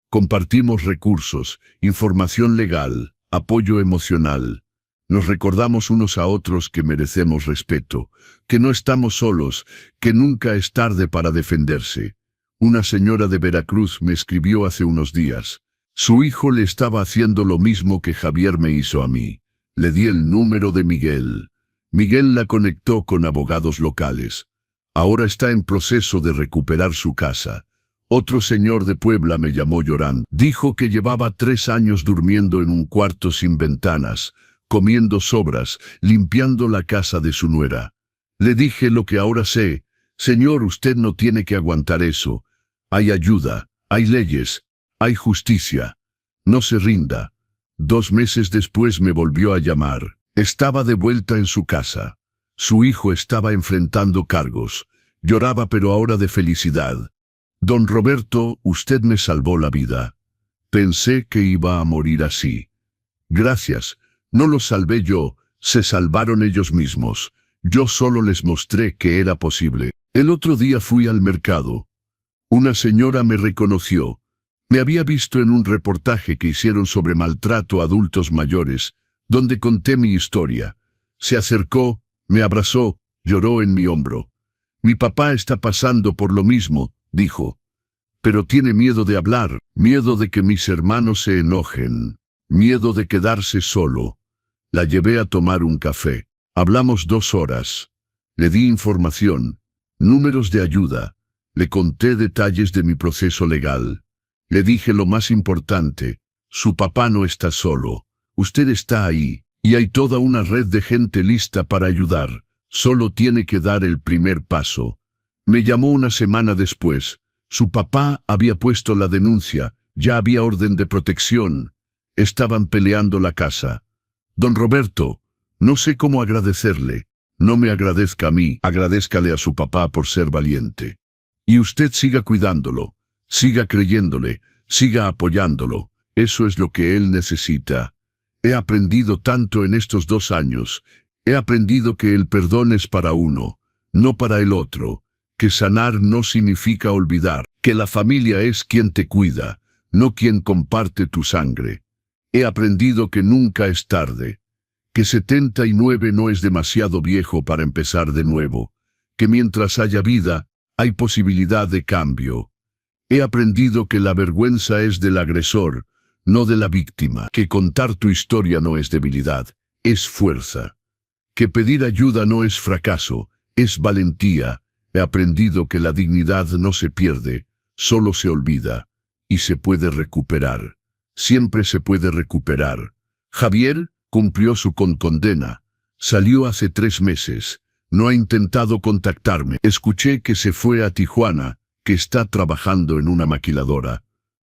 Speaker 1: Compartimos recursos, información legal, apoyo emocional. Nos recordamos unos a otros que merecemos respeto, que no estamos solos, que nunca es tarde para defenderse. Una señora de Veracruz me escribió hace unos días. Su hijo le estaba haciendo lo mismo que Javier me hizo a mí. Le di el número de Miguel. Miguel la conectó con abogados locales. Ahora está en proceso de recuperar su casa. Otro señor de Puebla me llamó llorando. Dijo que llevaba 3 años durmiendo en un cuarto sin ventanas, comiendo sobras, limpiando la casa de su nuera. Le dije lo que ahora sé. Señor, usted no tiene que aguantar eso. Hay ayuda, hay leyes, hay justicia. No se rinda. 2 meses después me volvió a llamar. Estaba de vuelta en su casa. Su hijo estaba enfrentando cargos. Lloraba pero ahora de felicidad. Don Roberto, usted me salvó la vida. Pensé que iba a morir así. Gracias. No los salvé yo, se salvaron ellos mismos. Yo solo les mostré que era posible. El otro día fui al mercado. Una señora me reconoció. Me había visto en un reportaje que hicieron sobre maltrato a adultos mayores, donde conté mi historia. Se acercó, me abrazó, lloró en mi hombro. Mi papá está pasando por lo mismo, dijo. Pero tiene miedo de hablar, miedo de que mis hermanos se enojen, miedo de quedarse solo. La llevé a tomar un café. Hablamos 2 horas. Le di información, números de ayuda. Le conté detalles de mi proceso legal. Le dije lo más importante, su papá no está solo. Usted está ahí, y hay toda una red de gente lista para ayudar. Solo tiene que dar el primer paso. Me llamó una semana después. Su papá había puesto la denuncia, ya había orden de protección. Estaban peleando la casa. Don Roberto, no sé cómo agradecerle. No me agradezca a mí, agradézcale a su papá por ser valiente. Y usted siga cuidándolo, siga creyéndole, siga apoyándolo. Eso es lo que él necesita. He aprendido tanto en estos 2 años. He aprendido que el perdón es para uno, no para el otro. Que sanar no significa olvidar. Que la familia es quien te cuida, no quien comparte tu sangre. He aprendido que nunca es tarde. Que 79 no es demasiado viejo para empezar de nuevo. Que mientras haya vida, hay posibilidad de cambio. He aprendido que la vergüenza es del agresor, no de la víctima. Que contar tu historia no es debilidad, es fuerza. Que pedir ayuda no es fracaso, es valentía. He aprendido que la dignidad no se pierde, solo se olvida. Y se puede recuperar. Siempre se puede recuperar. Javier cumplió su condena. Salió hace 3 meses. No ha intentado contactarme. Escuché que se fue a Tijuana, que está trabajando en una maquiladora.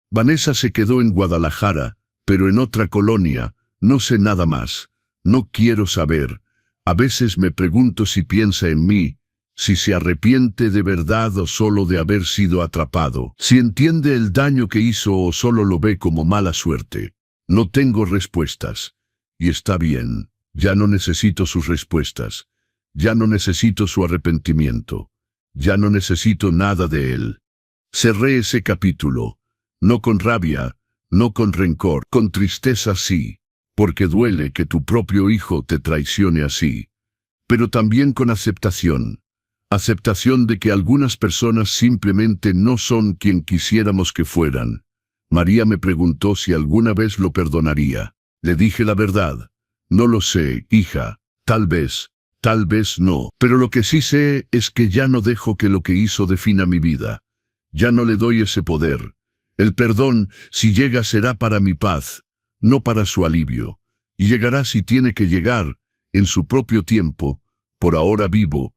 Speaker 1: Vanessa se quedó en Guadalajara, pero en otra colonia. No sé nada más. No quiero saber. A veces me pregunto si piensa en mí, si se arrepiente de verdad o solo de haber sido atrapado, si entiende el daño que hizo o solo lo ve como mala suerte. No tengo respuestas. Y está bien, ya no necesito sus respuestas. Ya no necesito su arrepentimiento. Ya no necesito nada de él. Cerré ese capítulo. No con rabia, no con rencor, con tristeza sí, porque duele que tu propio hijo te traicione así. Pero también con aceptación. Aceptación de que algunas personas simplemente no son quien quisiéramos que fueran. María me preguntó si alguna vez lo perdonaría. Le dije la verdad. No lo sé, hija. Tal vez no. Pero lo que sí sé es que ya no dejo que lo que hizo defina mi vida. Ya no le doy ese poder. El perdón, si llega, será para mi paz, no para su alivio. Y llegará si tiene que llegar, en su propio tiempo. Por ahora vivo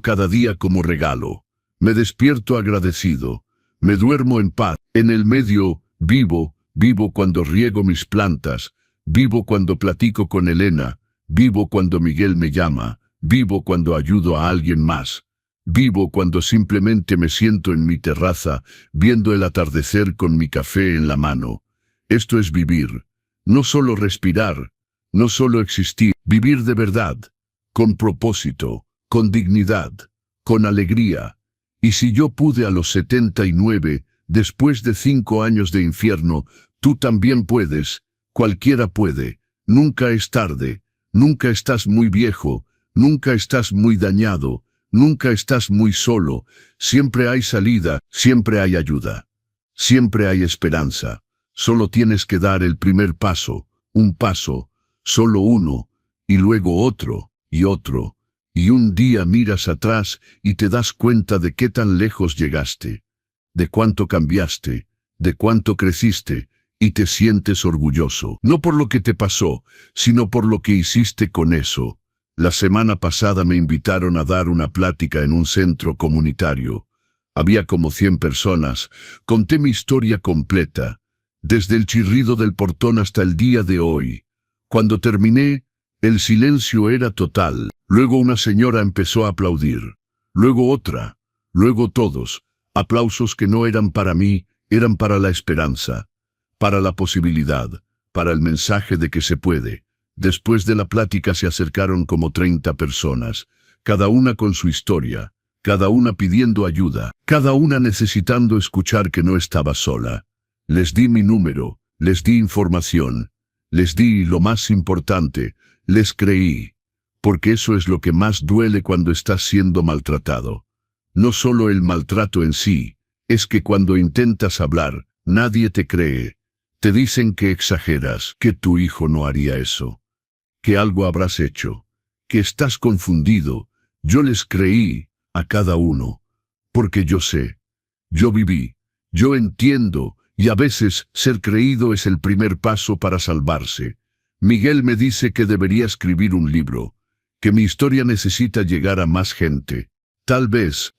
Speaker 1: cada día como regalo. Me despierto agradecido. Me duermo en paz. En el medio, vivo cuando riego mis plantas. Vivo cuando platico con Elena. Vivo cuando Miguel me llama. Vivo cuando ayudo a alguien más. Vivo cuando simplemente me siento en mi terraza, viendo el atardecer con mi café en la mano. Esto es vivir. No solo respirar, no solo existir. Vivir de verdad, con propósito, con dignidad, con alegría. Y si yo pude a los 79, después de 5 años de infierno, tú también puedes, cualquiera puede. Nunca es tarde, nunca estás muy viejo, nunca estás muy dañado, nunca estás muy solo. Siempre hay salida, siempre hay ayuda, siempre hay esperanza. Solo tienes que dar el primer paso, un paso, solo uno, y luego otro, y otro. Y un día miras atrás y te das cuenta de qué tan lejos llegaste, de cuánto cambiaste, de cuánto creciste, y te sientes orgulloso. No por lo que te pasó, sino por lo que hiciste con eso. La semana pasada me invitaron a dar una plática en un centro comunitario. Había como 100 personas. Conté mi historia completa, desde el chirrido del portón hasta el día de hoy. Cuando terminé, el silencio era total. Luego una señora empezó a aplaudir. Luego otra. Luego todos. Aplausos que no eran para mí, eran para la esperanza, para la posibilidad, para el mensaje de que se puede. Después de la plática se acercaron como 30 personas, cada una con su historia, cada una pidiendo ayuda, cada una necesitando escuchar que no estaba sola. Les di mi número, les di información, les di lo más importante, les creí. Porque eso es lo que más duele cuando estás siendo maltratado. No solo el maltrato en sí, es que cuando intentas hablar, nadie te cree. Te dicen que exageras, que tu hijo no haría eso, que algo habrás hecho, que estás confundido. Yo les creí, a cada uno, porque yo sé, yo viví, yo entiendo, y a veces ser creído es el primer paso para salvarse. Miguel me dice que debería escribir un libro, que mi historia necesita llegar a más gente. Tal vez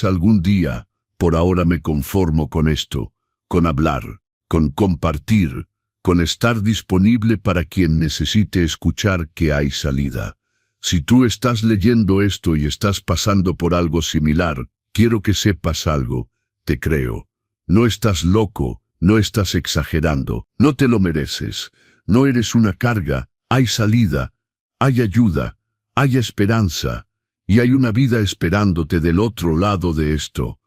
Speaker 1: algún día. Por ahora me conformo con esto, con hablar, con compartir, con estar disponible para quien necesite escuchar que hay salida. Si tú estás leyendo esto y estás pasando por algo similar, quiero que sepas algo, te creo. No estás loco, no estás exagerando, no te lo mereces, no eres una carga, hay salida, hay ayuda, hay esperanza, y hay una vida esperándote del otro lado de esto.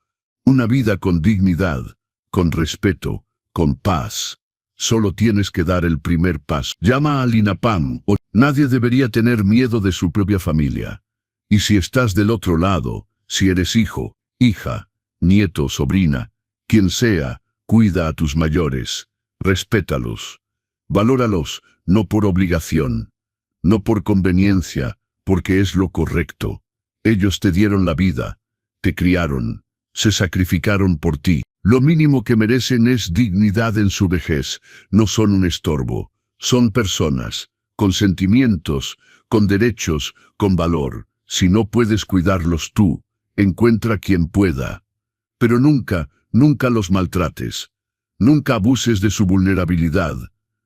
Speaker 1: Una vida con dignidad, con respeto, con paz. Solo tienes que dar el primer paso. Llama al INAPAM. Nadie debería tener miedo de su propia familia. Y si estás del otro lado, si eres hijo, hija, nieto, sobrina, quien sea, cuida a tus mayores, respétalos, valóralos, no por obligación, no por conveniencia, porque es lo correcto. Ellos te dieron la vida, te criaron, se sacrificaron por ti. Lo mínimo que merecen es dignidad en su vejez. No son un estorbo, son personas, con sentimientos, con derechos, con valor. Si no puedes cuidarlos tú, encuentra quien pueda. Pero nunca, nunca los maltrates. Nunca abuses de su vulnerabilidad.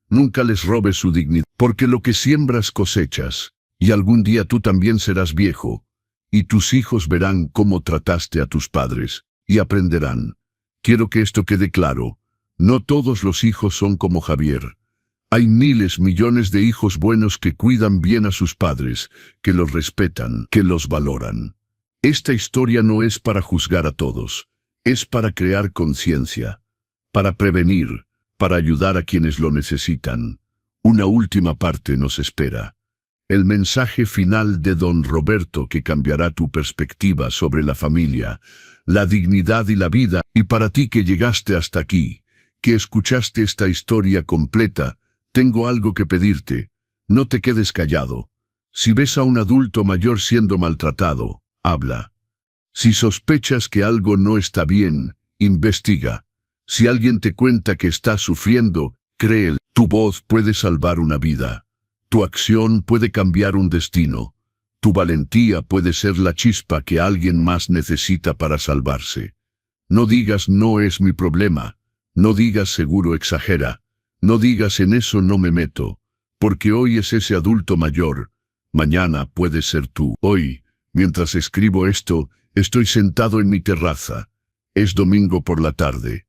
Speaker 1: Nunca les robes su dignidad. Porque lo que siembras cosechas, y algún día tú también serás viejo, y tus hijos verán cómo trataste a tus padres, y aprenderán. Quiero que esto quede claro. No todos los hijos son como Javier. Hay miles, millones de hijos buenos que cuidan bien a sus padres, que los respetan, que los valoran. Esta historia no es para juzgar a todos. Es para crear conciencia, para prevenir, para ayudar a quienes lo necesitan. Una última parte nos espera. El mensaje final de Don Roberto que cambiará tu perspectiva sobre la familia, la dignidad y la vida. Y para ti que llegaste hasta aquí, que escuchaste esta historia completa, tengo algo que pedirte. No te quedes callado. Si ves a un adulto mayor siendo maltratado, habla. Si sospechas que algo no está bien, investiga. Si alguien te cuenta que está sufriendo, créelo. Tu voz puede salvar una vida. Tu acción puede cambiar un destino. Tu valentía puede ser la chispa que alguien más necesita para salvarse. No digas no es mi problema. No digas seguro exagera. No digas en eso no me meto. Porque hoy es ese adulto mayor. Mañana puede ser tú. Hoy, mientras escribo esto, estoy sentado en mi terraza. Es domingo por la tarde.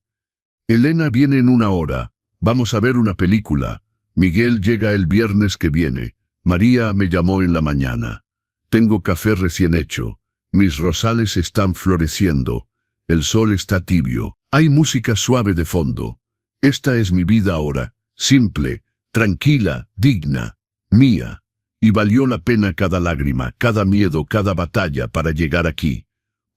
Speaker 1: Elena viene en una hora. Vamos a ver una película. Miguel llega el viernes que viene. María me llamó en la mañana. Tengo café recién hecho. Mis rosales están floreciendo. El sol está tibio. Hay música suave de fondo. Esta es mi vida ahora. Simple, tranquila, digna, mía. Y valió la pena cada lágrima, cada miedo, cada batalla para llegar aquí.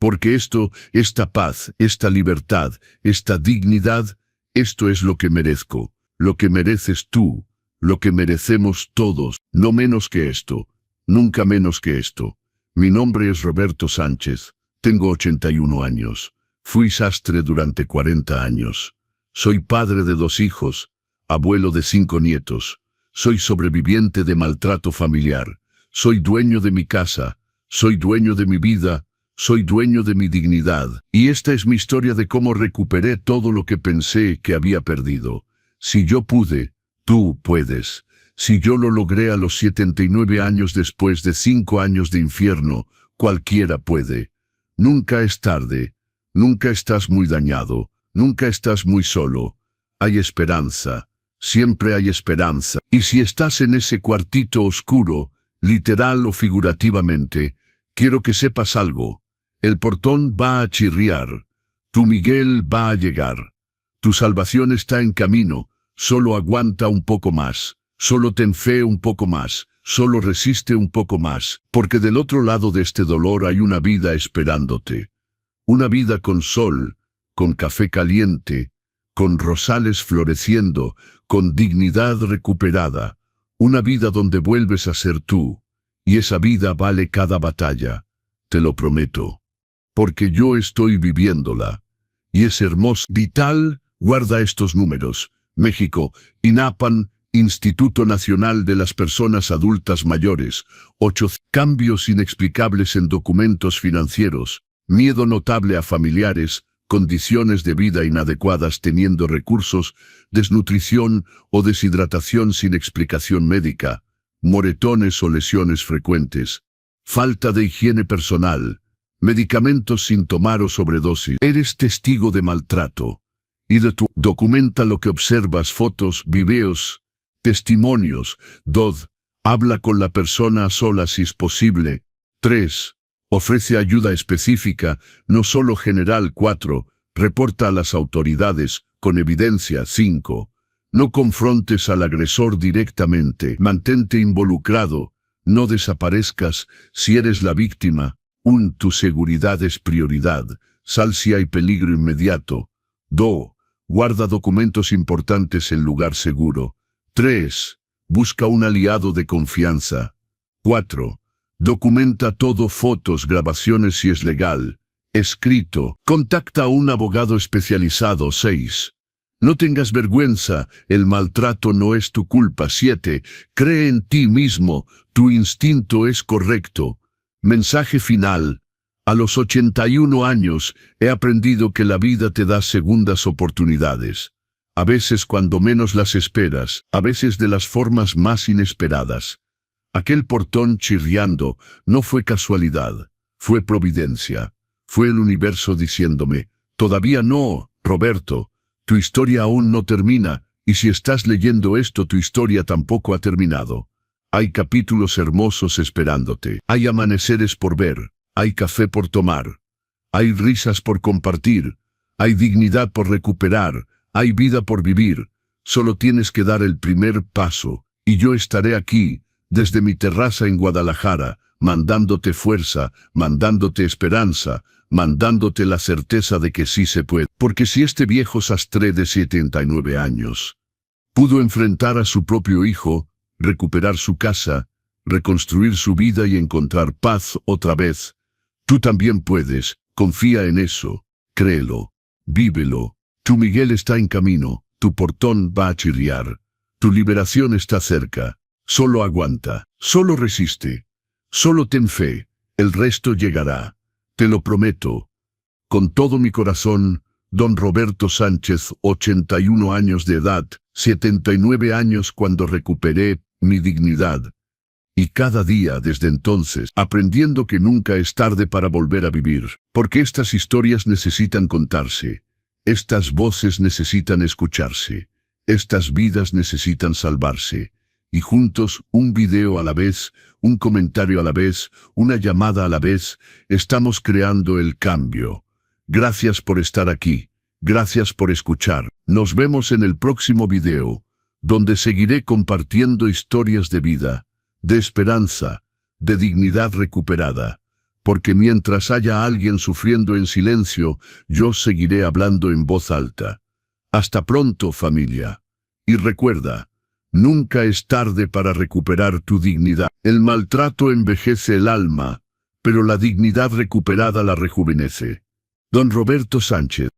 Speaker 1: Porque esto, esta paz, esta libertad, esta dignidad, esto es lo que merezco. Lo que mereces tú. Lo que merecemos todos, no menos que esto, nunca menos que esto. Mi nombre es Roberto Sánchez, tengo 81 años, fui sastre durante 40 años. Soy padre de 2 hijos, abuelo de 5 nietos, soy sobreviviente de maltrato familiar, soy dueño de mi casa, soy dueño de mi vida, soy dueño de mi dignidad. Y esta es mi historia de cómo recuperé todo lo que pensé que había perdido. Si yo pude, tú puedes. Si yo lo logré a los 79 años después de 5 años de infierno, cualquiera puede. Nunca es tarde. Nunca estás muy dañado. Nunca estás muy solo. Hay esperanza. Siempre hay esperanza. Y si estás en ese cuartito oscuro, literal o figurativamente, quiero que sepas algo. El portón va a chirriar. Tu Miguel va a llegar. Tu salvación está en camino. Solo aguanta un poco más, solo ten fe un poco más, solo resiste un poco más, porque del otro lado de este dolor hay una vida esperándote. Una vida con sol, con café caliente, con rosales floreciendo, con dignidad recuperada. Una vida donde vuelves a ser tú, y esa vida vale cada batalla, te lo prometo. Porque yo estoy viviéndola, y es hermosa. Vital, guarda estos números. México, INAPAM, Instituto Nacional de las Personas Adultas Mayores. 8 cambios inexplicables en documentos financieros. Miedo notable a familiares, condiciones de vida inadecuadas teniendo recursos, desnutrición o deshidratación sin explicación médica, moretones o lesiones frecuentes, falta de higiene personal, medicamentos sin tomar o sobredosis. Eres testigo de maltrato. Documenta lo que observas, fotos, videos, testimonios. 2. Habla con la persona a solas si es posible. 3. Ofrece ayuda específica, no solo general. 4. Reporta a las autoridades, con evidencia. 5. No confrontes al agresor directamente. Mantente involucrado. No desaparezcas si eres la víctima. 1. Tu seguridad es prioridad. Sal si hay peligro inmediato. 2. Guarda documentos importantes en lugar seguro. 3. Busca un aliado de confianza. 4. Documenta todo, fotos, grabaciones si es legal. Escrito. Contacta a un abogado especializado. 6. No tengas vergüenza, el maltrato no es tu culpa. 7. Cree en ti mismo, tu instinto es correcto. Mensaje final. A los 81 años, he aprendido que la vida te da segundas oportunidades. A veces cuando menos las esperas, a veces de las formas más inesperadas. Aquel portón chirriando no fue casualidad, fue providencia. Fue el universo diciéndome, todavía no, Roberto, tu historia aún no termina, y si estás leyendo esto tu historia tampoco ha terminado. Hay capítulos hermosos esperándote, hay amaneceres por ver. Hay café por tomar, hay risas por compartir, hay dignidad por recuperar, hay vida por vivir. Solo tienes que dar el primer paso, y yo estaré aquí, desde mi terraza en Guadalajara, mandándote fuerza, mandándote esperanza, mandándote la certeza de que sí se puede. Porque si este viejo sastre de 79 años pudo enfrentar a su propio hijo, recuperar su casa, reconstruir su vida y encontrar paz otra vez, tú también puedes. Confía en eso, créelo, vívelo. Tu Miguel está en camino, tu portón va a chirriar, tu liberación está cerca. Solo aguanta, solo resiste, solo ten fe, el resto llegará, te lo prometo. Con todo mi corazón, don Roberto Sánchez, 81 años de edad, 79 años cuando recuperé mi dignidad. Y cada día desde entonces, aprendiendo que nunca es tarde para volver a vivir, porque estas historias necesitan contarse, estas voces necesitan escucharse, estas vidas necesitan salvarse, y juntos, un video a la vez, un comentario a la vez, una llamada a la vez, estamos creando el cambio. Gracias por estar aquí, gracias por escuchar. Nos vemos en el próximo video, donde seguiré compartiendo historias de vida, de esperanza, de dignidad recuperada, porque mientras haya alguien sufriendo en silencio, yo seguiré hablando en voz alta. Hasta pronto, familia. Y recuerda, nunca es tarde para recuperar tu dignidad. El maltrato envejece el alma, pero la dignidad recuperada la rejuvenece. Don Roberto Sánchez.